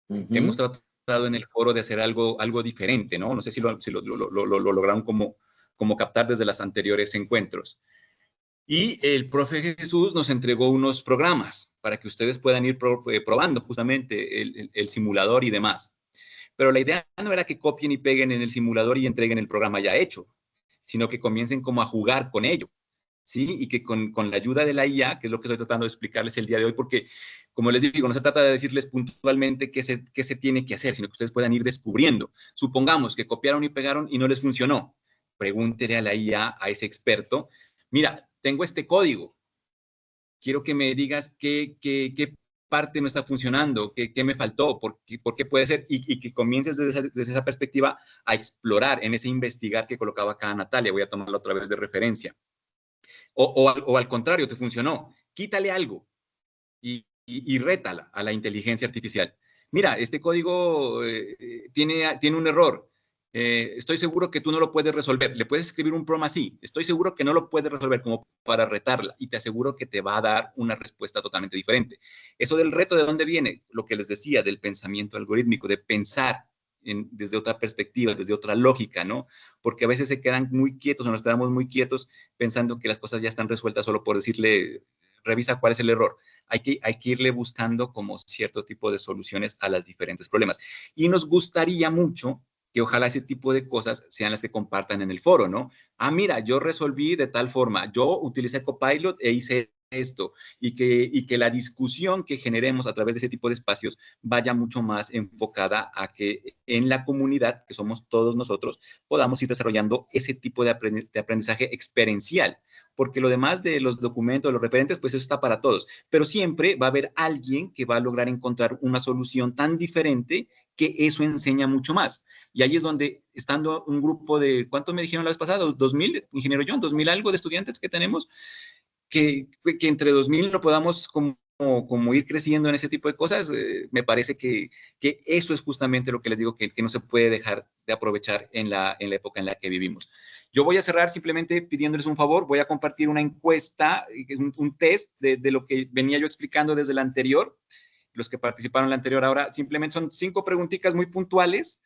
hemos tratado en el foro de hacer algo diferente, ¿no? No sé si lo lograron como captar desde los anteriores encuentros. Y el profe Jesús nos entregó unos programas para que ustedes puedan ir probando justamente el simulador y demás. Pero la idea no era que copien y peguen en el simulador y entreguen el programa ya hecho, sino que comiencen como a jugar con ello, ¿sí? Y que con la ayuda de la IA, que es lo que estoy tratando de explicarles el día de hoy, porque, como les digo, no se trata de decirles puntualmente qué se tiene que hacer, sino que ustedes puedan ir descubriendo. Supongamos que copiaron y pegaron y no les funcionó. Pregúntele a la IA, a ese experto, mira, tengo este código, quiero que me digas qué parte no está funcionando, qué me faltó, por qué puede ser, y que comiences desde esa perspectiva a explorar en ese investigar que colocaba acá Natalia. Voy a tomarlo otra vez de referencia. O al contrario, te funcionó, quítale algo y rétala a la inteligencia artificial. Mira, este código tiene un error. estoy seguro que tú no lo puedes resolver. Le puedes escribir un prompt así. Estoy seguro que no lo puedes resolver, como para retarla, y te aseguro que te va a dar una respuesta totalmente diferente. Eso del reto, ¿de dónde viene? Lo que les decía, del pensamiento algorítmico, de pensar desde otra perspectiva, desde otra lógica, ¿no? Porque a veces se quedan muy quietos o nos quedamos muy quietos pensando que las cosas ya están resueltas solo por decirle, revisa cuál es el error. Hay que irle buscando como cierto tipo de soluciones a los diferentes problemas. Y nos gustaría mucho que ojalá ese tipo de cosas sean las que compartan en el foro, ¿no? Ah, mira, yo resolví de tal forma, yo utilicé Copilot e hice esto, y que la discusión que generemos a través de ese tipo de espacios vaya mucho más enfocada a que en la comunidad, que somos todos nosotros, podamos ir desarrollando ese tipo de aprendizaje experiencial, porque lo demás de los documentos, los referentes, pues eso está para todos, pero siempre va a haber alguien que va a lograr encontrar una solución tan diferente que eso enseña mucho más. Y ahí es donde, estando un grupo de, ¿cuántos me dijeron la vez pasada? 2,000, ingeniero John, 2,000 algo de estudiantes que tenemos, que entre 2,000 lo podamos como ir creciendo en ese tipo de cosas, me parece que eso es justamente lo que les digo, que no se puede dejar de aprovechar en la época en la que vivimos. Yo voy a cerrar simplemente pidiéndoles un favor, voy a compartir una encuesta, un test de lo que venía yo explicando desde la anterior. Los que participaron en la anterior ahora, simplemente son 5 preguntitas muy puntuales,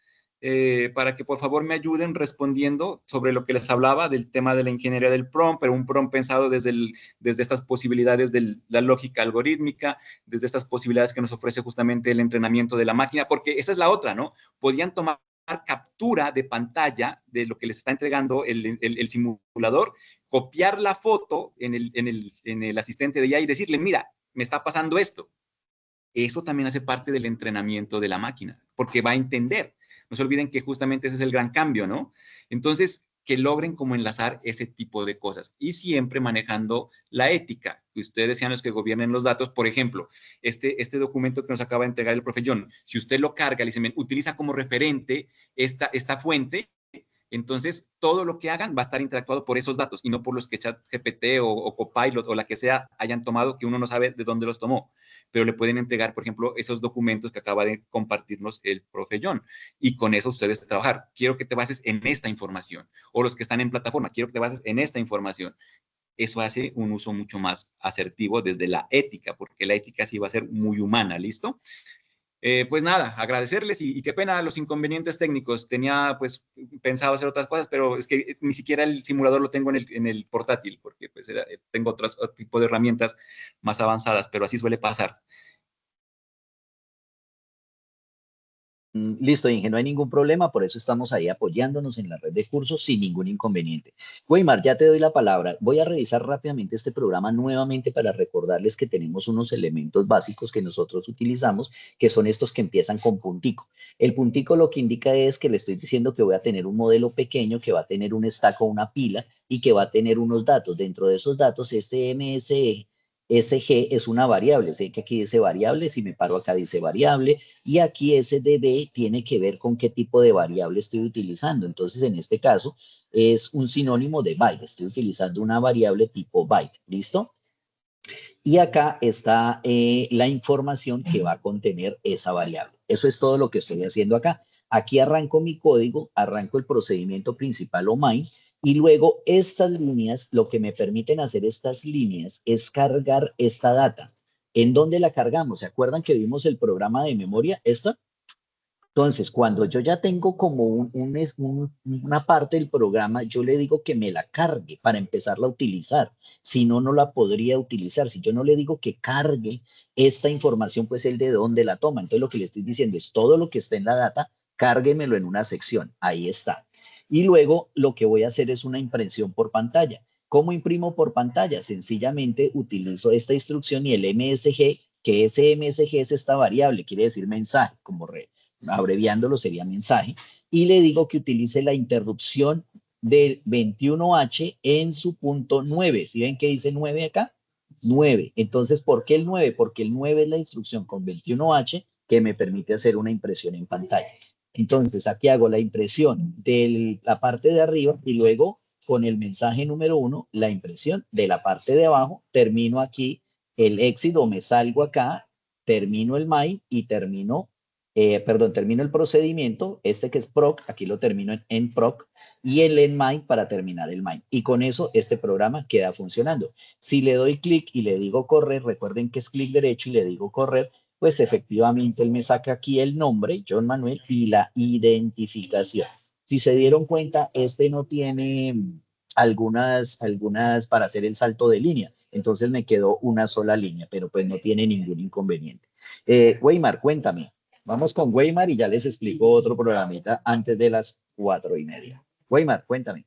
para que por favor me ayuden respondiendo sobre lo que les hablaba del tema de la ingeniería del prompt, pero un prompt pensado desde estas posibilidades de la lógica algorítmica, desde estas posibilidades que nos ofrece justamente el entrenamiento de la máquina, porque esa es la otra, ¿no? Podían tomar captura de pantalla de lo que les está entregando el simulador, copiar la foto en el asistente de IA y decirle, mira, me está pasando esto. Eso también hace parte del entrenamiento de la máquina, porque va a entender. No se olviden que justamente ese es el gran cambio, ¿no? Entonces, que logren como enlazar ese tipo de cosas y siempre manejando la ética, que ustedes sean los que gobiernen los datos. Por ejemplo, este documento que nos acaba de entregar el profe John, si usted lo carga, le dicen, utiliza como referente esta fuente, entonces todo lo que hagan va a estar interactuado por esos datos y no por los que ChatGPT o Copilot o la que sea hayan tomado, que uno no sabe de dónde los tomó, pero le pueden entregar, por ejemplo, esos documentos que acaba de compartirnos el profe John, y con eso ustedes trabajar. Quiero que te bases en esta información, o los que están en plataforma, quiero que te bases en esta información. Eso hace un uso mucho más asertivo desde la ética, porque la ética sí va a ser muy humana, ¿listo? Pues nada, agradecerles y qué pena los inconvenientes técnicos. Tenía pues pensado hacer otras cosas, pero es que ni siquiera el simulador lo tengo en el portátil, porque pues tengo otro tipo de herramientas más avanzadas, pero así suele pasar. Listo, Inge, no hay ningún problema, por eso estamos ahí apoyándonos en la red de cursos sin ningún inconveniente. Weimar, ya te doy la palabra. Voy a revisar rápidamente este programa nuevamente para recordarles que tenemos unos elementos básicos que nosotros utilizamos, que son estos que empiezan con puntico. El puntico lo que indica es que le estoy diciendo que voy a tener un modelo pequeño, que va a tener un stack o una pila y que va a tener unos datos. Dentro de esos datos, este MSE SG es una variable, sé que aquí dice variable, si me paro acá dice variable, y aquí SDB tiene que ver con qué tipo de variable estoy utilizando. Entonces, en este caso, es un sinónimo de byte, estoy utilizando una variable tipo byte, ¿listo? Y acá está la información que va a contener esa variable. Eso es todo lo que estoy haciendo acá. Aquí arranco mi código, arranco el procedimiento principal o main, y luego estas líneas, lo que me permiten hacer estas líneas es cargar esta data. ¿En dónde la cargamos? ¿Se acuerdan que vimos el programa de memoria? ¿Esto? Entonces, cuando yo ya tengo como una parte del programa, yo le digo que me la cargue para empezarla a utilizar. Si no, no la podría utilizar. Si yo no le digo que cargue esta información, pues él de dónde la toma. Entonces, lo que le estoy diciendo es todo lo que está en la data, cárguemelo en una sección. Ahí está. Y luego lo que voy a hacer es una impresión por pantalla. ¿Cómo imprimo por pantalla? Sencillamente utilizo esta instrucción y el MSG, que ese MSG es esta variable, quiere decir mensaje, como abreviándolo sería mensaje, y le digo que utilice la interrupción del 21H en su punto 9. ¿Sí ven que dice 9 acá? 9. Entonces, ¿por qué el 9? Porque el 9 es la instrucción con 21H que me permite hacer una impresión en pantalla. Entonces, aquí hago la impresión de la parte de arriba y luego con el mensaje número 1, la impresión de la parte de abajo, termino aquí el exit o me salgo acá, termino el main y termino perdón, termino el procedimiento, este que es proc, aquí lo termino en proc, y el enmind para terminar el mind. Y con eso este programa queda funcionando. Si le doy clic y le digo correr, recuerden que es clic derecho y le digo correr, pues efectivamente él me saca aquí el nombre, John Manuel, y la identificación. Si se dieron cuenta, este no tiene algunas para hacer el salto de línea. Entonces me quedó una sola línea, pero pues no tiene ningún inconveniente. Weimar, cuéntame. Vamos con Weimar y ya les explico otro programita antes de las 4:30. Weimar, cuéntame.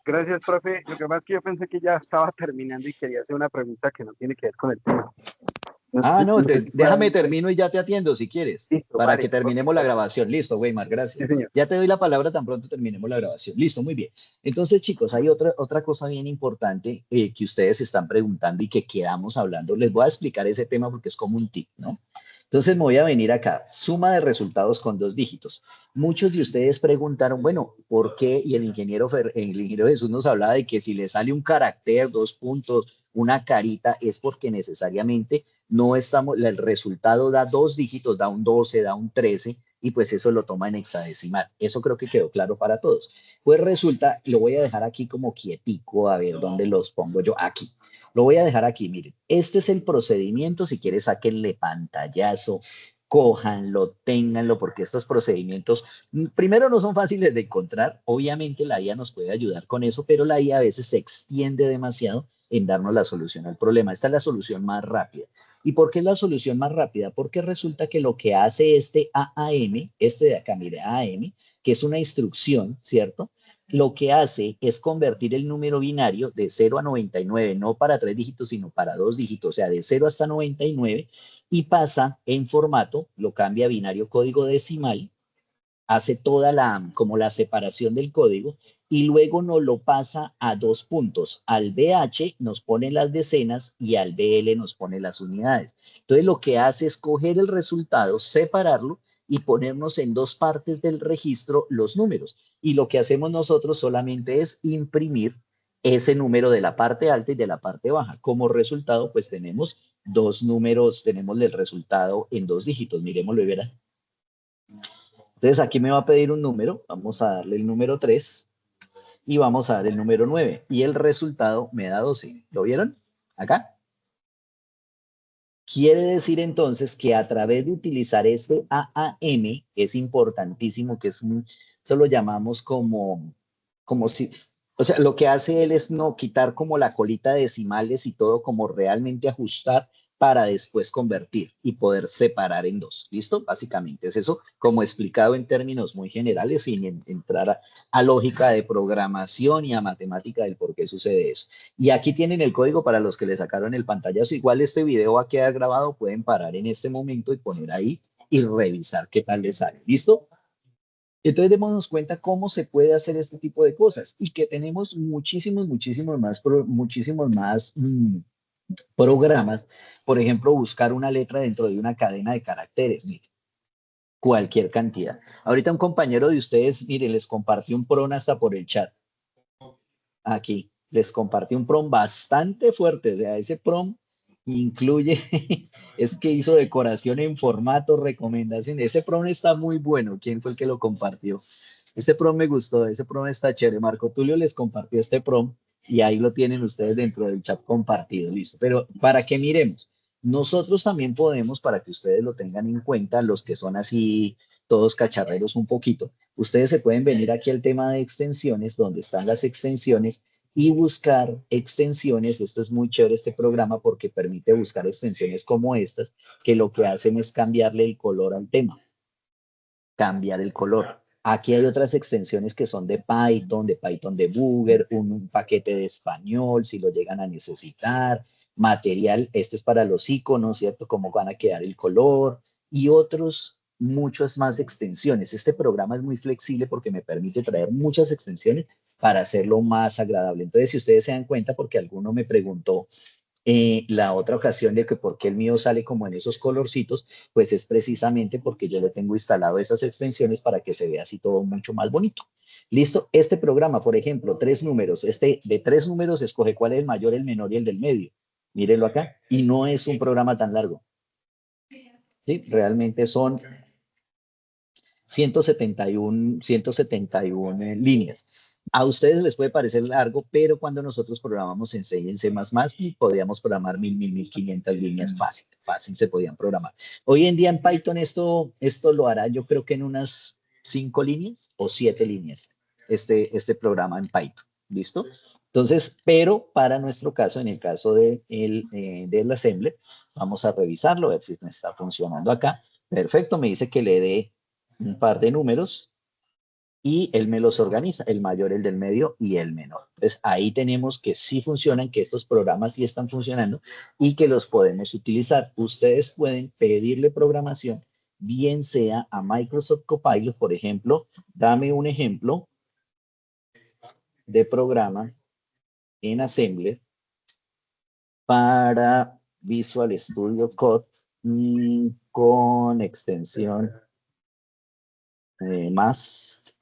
Gracias, profe. Lo que pasa es que yo pensé que ya estaba terminando y quería hacer una pregunta que no tiene que ver con el tema. No, déjame termino y ya te atiendo si quieres. Listo, para vale, que terminemos la grabación. Listo, Weimar, gracias. Sí, señor. Ya te doy la palabra tan pronto terminemos la grabación. Listo, muy bien. Entonces, chicos, hay otra cosa bien importante que ustedes están preguntando y que quedamos hablando. Les voy a explicar ese tema porque es como un tip, ¿no? Entonces me voy a venir acá, suma de resultados con 2 dígitos. Muchos de ustedes preguntaron, bueno, ¿por qué? Y el ingeniero Jesús nos hablaba de que si le sale un carácter, 2 puntos, una carita, es porque necesariamente no estamos, el resultado da 2 dígitos, da un 12, da un 13, y pues eso lo toma en hexadecimal. Eso creo que quedó claro para todos. Pues resulta, lo voy a dejar aquí como quietico, a ver dónde los pongo yo, aquí. Lo voy a dejar aquí, miren. Este es el procedimiento, si quieres sáquenle pantallazo, cójanlo, ténganlo, porque estos procedimientos, primero no son fáciles de encontrar, obviamente la IA nos puede ayudar con eso, pero la IA a veces se extiende demasiado en darnos la solución al problema. Esta es la solución más rápida. ¿Y por qué es la solución más rápida? Porque resulta que lo que hace este AAM, este de acá, mire, AAM, que es una instrucción, ¿cierto? Lo que hace es convertir el número binario de 0 a 99, no para 3 dígitos, sino para 2 dígitos, o sea, de 0 hasta 99, y pasa en formato, lo cambia a binario código decimal, hace toda como la separación del código, y luego nos lo pasa a 2 puntos. Al BH nos pone las decenas y al BL nos pone las unidades. Entonces lo que hace es coger el resultado, separarlo y ponernos en 2 partes del registro los números. Y lo que hacemos nosotros solamente es imprimir ese número de la parte alta y de la parte baja. Como resultado, pues tenemos 2 números, tenemos el resultado en 2 dígitos. Miremoslo y verán. Entonces aquí me va a pedir un número, vamos a darle el número 3 y vamos a dar el número 9 y el resultado me da 12. ¿Lo vieron? Acá. Quiere decir entonces que a través de utilizar este AAM es importantísimo, que eso lo llamamos como si, o sea, lo que hace él es no quitar como la colita de decimales y todo, como realmente ajustar para después convertir y poder separar en 2. ¿Listo? Básicamente es eso, como explicado en términos muy generales, sin entrar a lógica de programación y a matemática del por qué sucede eso. Y aquí tienen el código para los que le sacaron el pantallazo. Igual este video va a quedar grabado, pueden parar en este momento y poner ahí y revisar qué tal les sale. ¿Listo? Entonces démonos cuenta cómo se puede hacer este tipo de cosas y que tenemos muchísimos más programas. Por ejemplo, buscar una letra dentro de una cadena de caracteres, mire, cualquier cantidad. Ahorita un compañero de ustedes, mire, les compartió un PRON hasta por el chat. Aquí, les compartí un PROM bastante fuerte, o sea, ese PROM incluye, es que hizo decoración en formato, recomendación, ese PROM está muy bueno. ¿Quién fue el que lo compartió? Este PROM me gustó, ese PROM está chévere. Marco Tulio les compartió este PROM y ahí lo tienen ustedes dentro del chat compartido, listo. Pero para que miremos, nosotros también podemos, para que ustedes lo tengan en cuenta, los que son así todos cacharreros un poquito, ustedes se pueden venir aquí al tema de extensiones, donde están las extensiones, y buscar extensiones. Esto es muy chévere, este programa, porque permite buscar extensiones como estas, que lo que hacen es cambiarle el color al tema. Cambiar el color. Aquí hay otras extensiones que son de Python Debugger, un paquete de español, si lo llegan a necesitar, material, este es para los iconos, ¿cierto? Cómo van a quedar el color, y otros, muchas más extensiones. Este programa es muy flexible porque me permite traer muchas extensiones para hacerlo más agradable. Entonces, si ustedes se dan cuenta, porque alguno me preguntó la otra ocasión de que por qué el mío sale como en esos colorcitos, pues es precisamente porque yo le tengo instalado esas extensiones para que se vea así todo mucho más bonito. Listo, este programa, por ejemplo, 3 números, este de 3 números escoge cuál es el mayor, el menor y el del medio. Mírenlo acá, y no es un programa tan largo. ¿Sí? Realmente son 171 líneas. A ustedes les puede parecer largo, pero cuando nosotros programamos en C y en C++, podríamos programar 1500 líneas fácil se podían programar. Hoy en día en Python esto lo hará yo creo que en unas 5 líneas o 7 líneas, este programa en Python, ¿listo? Entonces, pero para nuestro caso, en el caso del assembler, vamos a revisarlo, a ver si me está funcionando acá. Perfecto, me dice que le dé un par de números y él me los organiza, el mayor, el del medio y el menor. Entonces, ahí tenemos que sí funcionan, que estos programas sí están funcionando y que los podemos utilizar. Ustedes pueden pedirle programación, bien sea a Microsoft Copilot, por ejemplo, dame un ejemplo de programa en Assembler para Visual Studio Code con extensión más,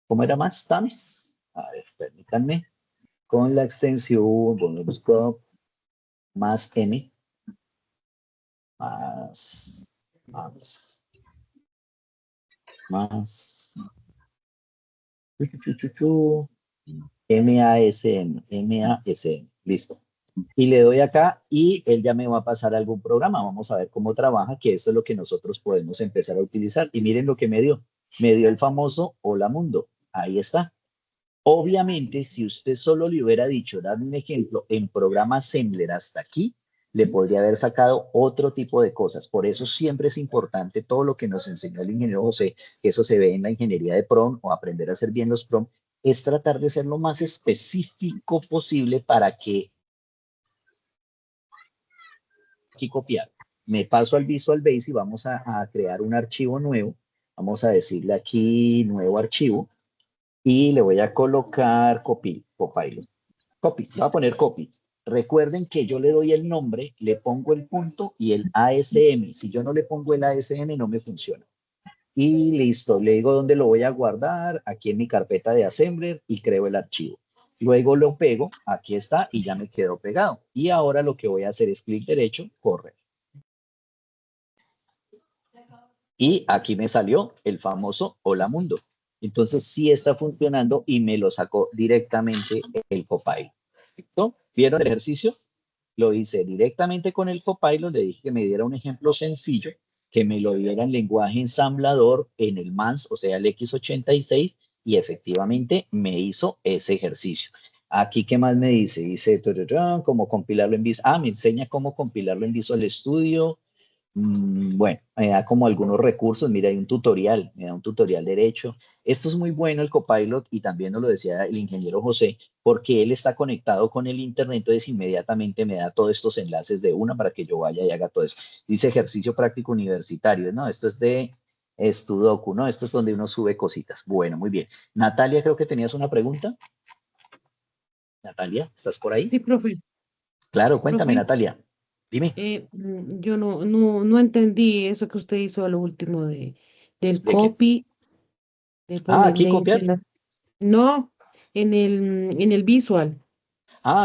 ¿cómo era más? TAMS. A ver, permítanme. Con la extensión, busco más M, más, MASM, listo. Y le doy acá y él ya me va a pasar algún programa. Vamos a ver cómo trabaja, que esto es lo que nosotros podemos empezar a utilizar. Y miren lo que me dio. Me dio el famoso Hola Mundo. Ahí está. Obviamente, si usted solo le hubiera dicho, dame un ejemplo, en programa Assembler hasta aquí, le podría haber sacado otro tipo de cosas. Por eso siempre es importante todo lo que nos enseñó el ingeniero José, que eso se ve en la ingeniería de PROM o aprender a hacer bien los PROM, es tratar de ser lo más específico posible para que aquí copiar. Me paso al Visual Basic y vamos a crear un archivo nuevo. Vamos a decirle aquí nuevo archivo y le voy a colocar Copilot. Copy, voy a poner copy. Recuerden que yo le doy el nombre, le pongo el punto y el ASM. Si yo no le pongo el ASM, no me funciona. Y listo, le digo dónde lo voy a guardar, aquí en mi carpeta de Assembler y creo el archivo. Luego lo pego, aquí está y ya me quedó pegado. Y ahora lo que voy a hacer es clic derecho, correr. Y aquí me salió el famoso Hola Mundo. Entonces sí está funcionando y me lo sacó directamente el Copilot. ¿Listo? ¿Vieron el ejercicio? Lo hice directamente con el Copilot, le dije que me diera un ejemplo sencillo, que me lo diera en lenguaje ensamblador en el MANS, o sea, el X86, y efectivamente me hizo ese ejercicio. Aquí, ¿qué más me dice? Dice, cómo compilarlo en Visual. Me enseña cómo compilarlo en Visual Studio. Bueno, me da como algunos recursos. Mira, hay un tutorial, me da un tutorial derecho. Esto es muy bueno el Copilot y también nos lo decía el ingeniero José, porque él está conectado con el internet, entonces inmediatamente me da todos estos enlaces de una para que yo vaya y haga todo eso. Dice ejercicio práctico universitario, no, esto es de Sudoku, ¿no? Esto es donde uno sube cositas. Bueno, muy bien. Natalia, creo que tenías una pregunta. Natalia, ¿estás por ahí? Sí, profe. Claro, cuéntame, Profe, Natalia. Dime. yo no entendí eso que usted hizo a lo último del ¿De qué? copy, Aquí copiar. No, en el visual.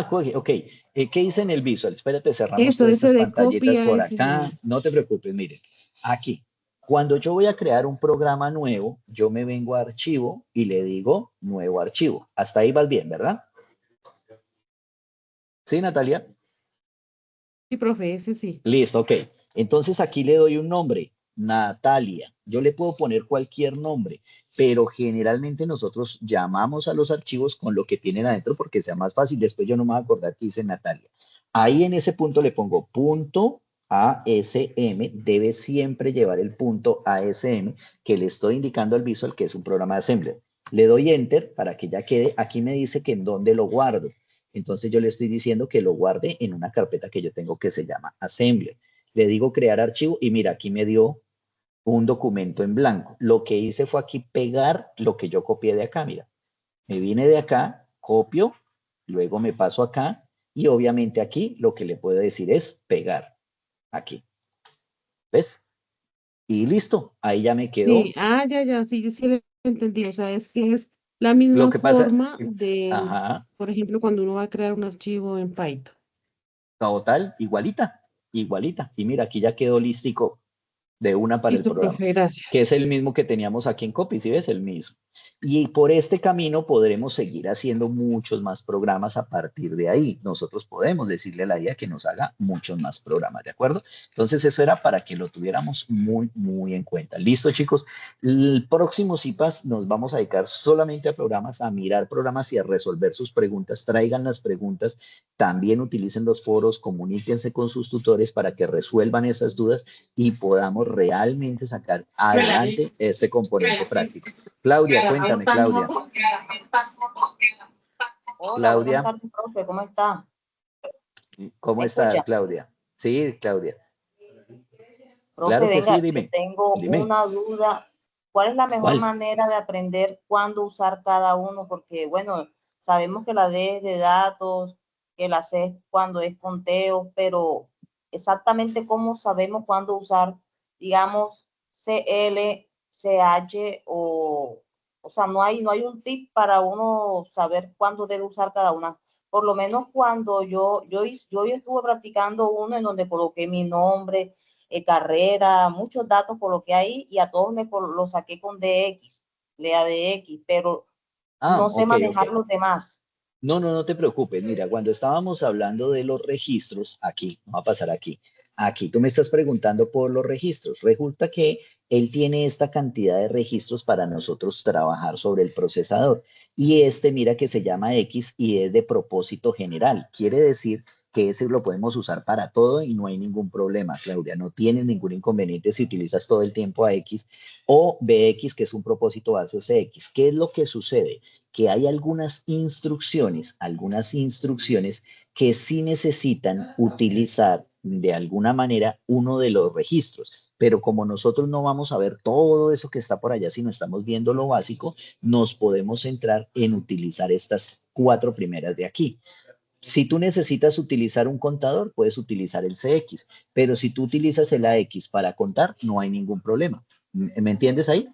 Ok. ¿Qué hice en el visual? Espérate, cerramos Eso, todas ese estas de copy pantallitas a por ese acá. No te preocupes, miren. Aquí. Cuando yo voy a crear un programa nuevo, yo me vengo a archivo y le digo nuevo archivo. Hasta ahí vas bien, ¿verdad? ¿Sí, Natalia? Sí, profe, ese sí. Listo, ok. Entonces aquí le doy un nombre, Natalia. Yo le puedo poner cualquier nombre, pero generalmente nosotros llamamos a los archivos con lo que tienen adentro porque sea más fácil. Después yo no me voy a acordar que dice Natalia. Ahí en ese punto le pongo punto ASM. Debe siempre llevar el punto ASM que le estoy indicando al Visual que es un programa de Assembler. Le doy Enter para que ya quede. Aquí me dice que en dónde lo guardo. Entonces yo le estoy diciendo que lo guarde en una carpeta que yo tengo que se llama Assembler. Le digo crear archivo y mira, aquí me dio un documento en blanco. Lo que hice fue aquí pegar lo que yo copié de acá, mira. Me vine de acá, copio, luego me paso acá y obviamente aquí lo que le puedo decir es pegar. Aquí. ¿Ves? Y listo. Ahí ya me quedó. Sí, ya, sí, yo sí lo entendí. O sea, es la Lo misma que pasa, forma de, ajá, por ejemplo, cuando uno va a crear un archivo en Python. total, igualita, igualita. Y mira, aquí ya quedó listico. De una para el Listo, programa, profe, gracias. que es el mismo que teníamos aquí en Copy, ¿sí ves? El mismo. Y por este camino podremos seguir haciendo muchos más programas a partir de ahí. Nosotros podemos decirle a la IA que nos haga muchos más programas, ¿de acuerdo? Entonces eso era para que lo tuviéramos muy, muy en cuenta. ¿Listo, chicos? El próximo CIPAS nos vamos a dedicar solamente a programas, a mirar programas y a resolver sus preguntas. Traigan las preguntas, también utilicen los foros, comuníquense con sus tutores para que resuelvan esas dudas y podamos realmente sacar adelante este componente práctico. Claudia, cuéntame, Claudia. Hola, Claudia. buenas tardes, profe, ¿cómo está? ¿Cómo estás, Claudia? Sí, Claudia. Profe, Claro que venga, sí, dime. yo tengo una duda. ¿Cuál es la mejor manera de aprender cuándo usar cada uno? Porque, bueno, sabemos que la D es de datos, que la C es cuando es conteo, pero exactamente cómo sabemos cuándo usar, digamos, CL, CH o sea, no hay un tip para uno saber cuándo debe usar cada una. Por lo menos cuando yo estuve practicando uno en donde coloqué mi nombre, carrera, muchos datos coloqué ahí y a todos lo saqué con DX, lea DX, pero no sé manejar los demás. No te preocupes. Mira, cuando estábamos hablando de los registros, aquí, vamos a pasar aquí. Aquí tú me estás preguntando por los registros. Resulta que él tiene esta cantidad de registros para nosotros trabajar sobre el procesador. Y mira que se llama X y es de propósito general. Quiere decir que ese lo podemos usar para todo y no hay ningún problema, Claudia. No tienes ningún inconveniente si utilizas todo el tiempo AX o BX, que es un propósito base o CX. ¿Qué es lo que sucede? Que hay algunas instrucciones que sí necesitan utilizar de alguna manera uno de los registros. Pero como nosotros no vamos a ver todo eso que está por allá, sino estamos viendo lo básico, nos podemos centrar en utilizar estas 4 primeras de aquí. Si tú necesitas utilizar un contador, puedes utilizar el CX, pero si tú utilizas el AX para contar, no hay ningún problema. ¿Me entiendes ahí?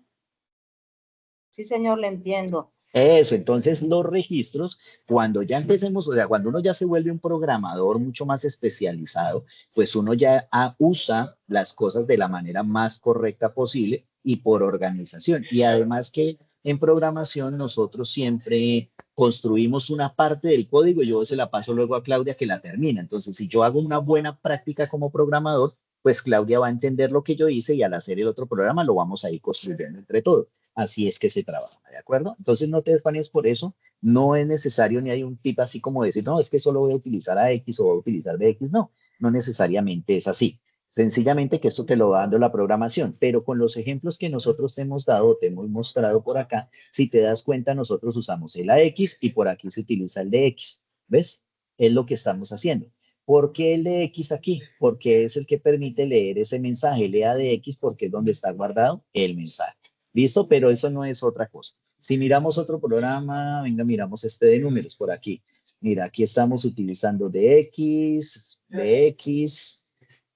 Sí, señor, le entiendo. Eso, entonces los registros, cuando ya empecemos, o sea, cuando uno ya se vuelve un programador mucho más especializado, pues uno ya usa las cosas de la manera más correcta posible y por organización. Y además que en programación nosotros siempre construimos una parte del código y yo se la paso luego a Claudia que la termina. Entonces, si yo hago una buena práctica como programador, pues Claudia va a entender lo que yo hice y al hacer el otro programa lo vamos a ir construyendo entre todos. Así es que se trabaja, ¿de acuerdo? Entonces no te desfanes por eso, no es necesario ni hay un tip así como decir, no, es que solo voy a utilizar a X o voy a utilizar BX, no necesariamente es así. Sencillamente que esto te lo va dando la programación, pero con los ejemplos que nosotros te hemos dado, te hemos mostrado por acá, si te das cuenta, nosotros usamos el AX y por aquí se utiliza el DX, ¿ves? Es lo que estamos haciendo. ¿Por qué el de X aquí? Porque es el que permite leer ese mensaje, lea de X porque es donde está guardado el mensaje. ¿Listo? Pero eso no es otra cosa. Si miramos otro programa, venga, miramos este de números por aquí. Mira, aquí estamos utilizando DX,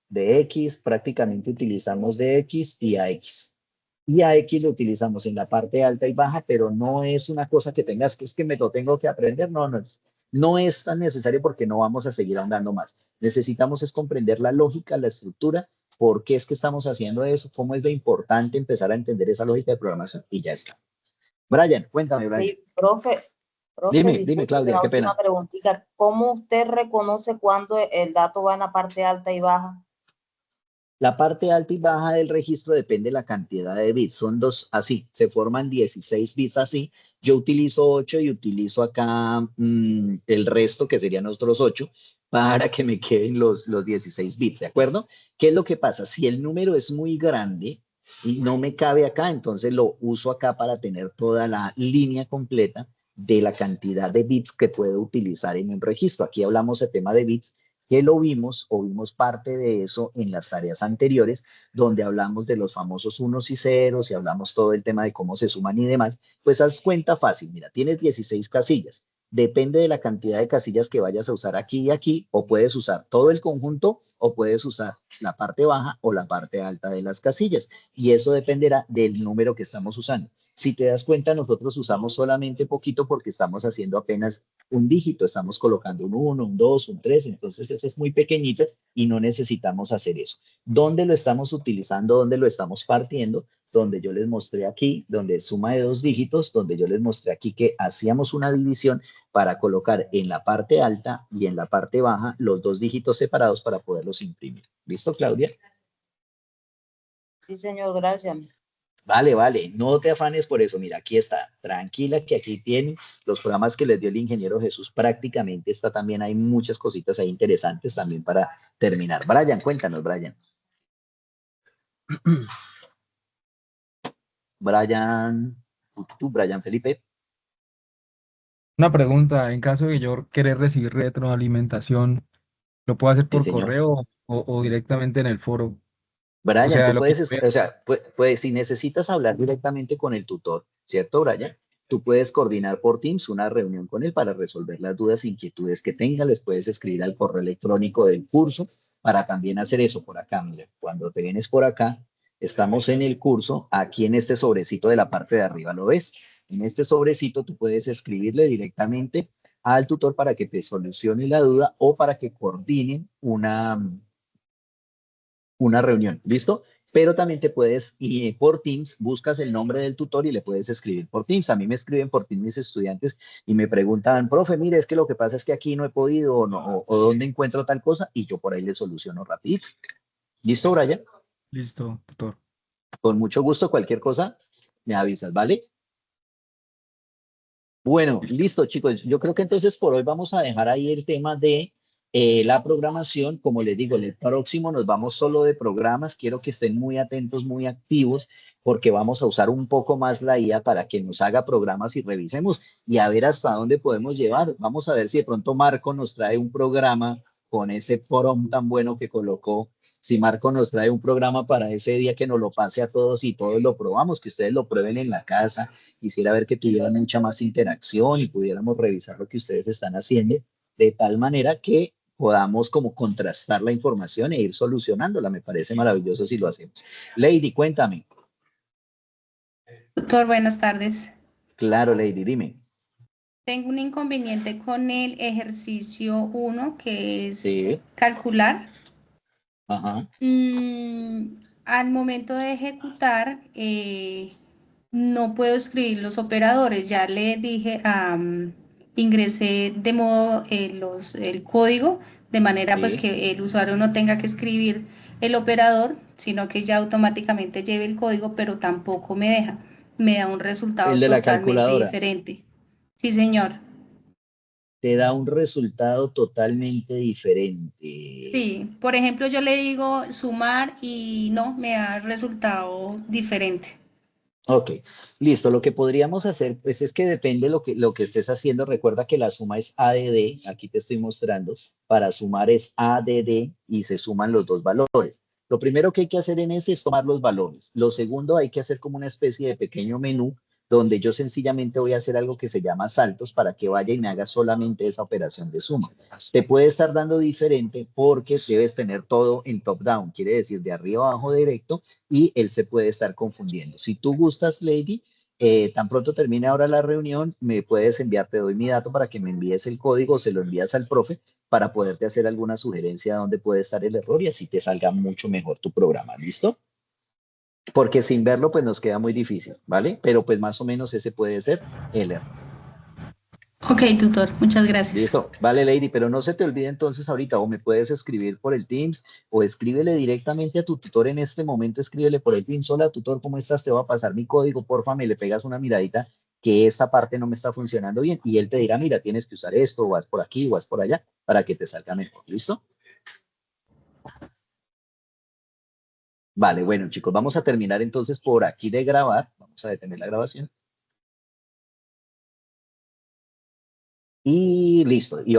DX, prácticamente utilizamos DX y AX. Y AX lo utilizamos en la parte alta y baja, pero no es una cosa que tengas que es que me lo tengo que aprender, no es tan necesario porque no vamos a seguir ahondando más. Necesitamos es comprender la lógica, la estructura, por qué es que estamos haciendo eso, cómo es de importante empezar a entender esa lógica de programación y ya está. Brian, cuéntame, Brian. Sí, profe, Dime, Claudia, qué pena. Una preguntita. ¿Cómo usted reconoce cuando el dato va en la parte alta y baja? La parte alta y baja del registro depende de la cantidad de bits. Son dos así, se forman 16 bits así. Yo utilizo 8 y utilizo acá el resto, que serían otros 8, para que me queden los 16 bits, ¿de acuerdo? ¿Qué es lo que pasa? Si el número es muy grande y no me cabe acá, entonces lo uso acá para tener toda la línea completa de la cantidad de bits que puedo utilizar en un registro. Aquí hablamos de tema de bits, que lo vimos o vimos parte de eso en las tareas anteriores, donde hablamos de los famosos unos y ceros y hablamos todo el tema de cómo se suman y demás. Pues haz cuenta fácil, mira, tienes 16 casillas. Depende de la cantidad de casillas que vayas a usar aquí y aquí, o puedes usar todo el conjunto o puedes usar la parte baja o la parte alta de las casillas. Y eso dependerá del número que estamos usando. Si te das cuenta, nosotros usamos solamente poquito porque estamos haciendo apenas un dígito, estamos colocando un 1, un 2, un 3, entonces eso es muy pequeñito y no necesitamos hacer eso. ¿Dónde lo estamos utilizando? ¿Dónde lo estamos partiendo? Donde yo les mostré aquí, donde es suma de 2 dígitos, donde yo les mostré aquí que hacíamos una división para colocar en la parte alta y en la parte baja los 2 dígitos separados para poderlos imprimir. ¿Listo, Claudia? Sí, señor, gracias. Vale, vale, no te afanes por eso. Mira, aquí está, tranquila que aquí tienen los programas que les dio el ingeniero Jesús. Prácticamente está también, hay muchas cositas ahí interesantes también para terminar. Brian, cuéntanos, Brian. Brian Felipe. Una pregunta, en caso de yo querer recibir retroalimentación, ¿lo puedo hacer por Sí, señor. correo o directamente en el foro? Brian, O sea, tú lo que puedes, o sea, pues si necesitas hablar directamente con el tutor, ¿cierto, Brian? Tú puedes coordinar por Teams una reunión con él para resolver las dudas e inquietudes que tenga. Les puedes escribir al correo electrónico del curso para también hacer eso por acá. Mira, cuando te vienes por acá, estamos en el curso, aquí en este sobrecito de la parte de arriba, ¿lo ves? En este sobrecito tú puedes escribirle directamente al tutor para que te solucione la duda o para que coordinen una reunión, ¿listo? Pero también te puedes ir por Teams, buscas el nombre del tutor y le puedes escribir por Teams. A mí me escriben por Teams mis estudiantes y me preguntan, profe, mire, es que lo que pasa es que aquí no he podido o dónde encuentro tal cosa y yo por ahí le soluciono rapidito. ¿Listo, Brian? Listo, tutor. Con mucho gusto, cualquier cosa me avisas, ¿vale? Bueno, listo, chicos. Yo creo que entonces por hoy vamos a dejar ahí el tema de la programación. Como les digo, en el próximo nos vamos solo de programas. Quiero que estén muy atentos, muy activos, porque vamos a usar un poco más la IA para que nos haga programas y revisemos y a ver hasta dónde podemos llevar. Vamos a ver si de pronto Marco nos trae un programa con ese prompt tan bueno que colocó. Si Marco nos trae un programa para ese día que nos lo pase a todos y todos lo probamos, que ustedes lo prueben en la casa. Quisiera ver que tuvieran mucha más interacción y pudiéramos revisar lo que ustedes están haciendo de tal manera que podamos como contrastar la información e ir solucionándola. Me parece maravilloso si lo hacemos. Lady, cuéntame. Doctor, buenas tardes. Claro, Lady, dime. Tengo un inconveniente con el ejercicio 1, que es Sí. calcular. Ajá. Al momento de ejecutar, no puedo escribir los operadores. Ya le dije, ingresé de modo el código, de manera pues Sí. que el usuario no tenga que escribir el operador, sino que ya automáticamente lleve el código, pero tampoco me deja. Me da un resultado El de la totalmente calculadora. diferente. Sí, señor. Te da un resultado totalmente diferente. Sí, por ejemplo, yo le digo sumar y no, me da resultado diferente. Ok, listo. Lo que podríamos hacer, pues es que depende lo que estés haciendo. Recuerda que la suma es ADD, aquí te estoy mostrando. Para sumar es ADD y se suman los dos valores. Lo primero que hay que hacer en ese es tomar los valores. Lo segundo, hay que hacer como una especie de pequeño menú donde yo sencillamente voy a hacer algo que se llama saltos para que vaya y me haga solamente esa operación de suma. Te puede estar dando diferente porque debes tener todo en top down, quiere decir de arriba abajo directo, y él se puede estar confundiendo. Si tú gustas, Lady, tan pronto termine ahora la reunión, me puedes enviar, te doy mi dato para que me envíes el código, se lo envías al profe para poderte hacer alguna sugerencia de dónde puede estar el error y así te salga mucho mejor tu programa, ¿listo? Porque sin verlo, pues nos queda muy difícil, ¿vale? Pero pues más o menos ese puede ser el error. Ok, tutor, muchas gracias. Listo, vale, Lady, pero no se te olvide entonces ahorita, o me puedes escribir por el Teams, o escríbele directamente a tu tutor en este momento, escríbele por el Teams. Hola, tutor, ¿cómo estás? Te voy a pasar mi código, porfa, me le pegas una miradita que esta parte no me está funcionando bien, y él te dirá, mira, tienes que usar esto, o vas por aquí, o vas por allá, para que te salga mejor, ¿listo? Vale, bueno, chicos, vamos a terminar entonces por aquí de grabar, vamos a detener la grabación. Y listo. Y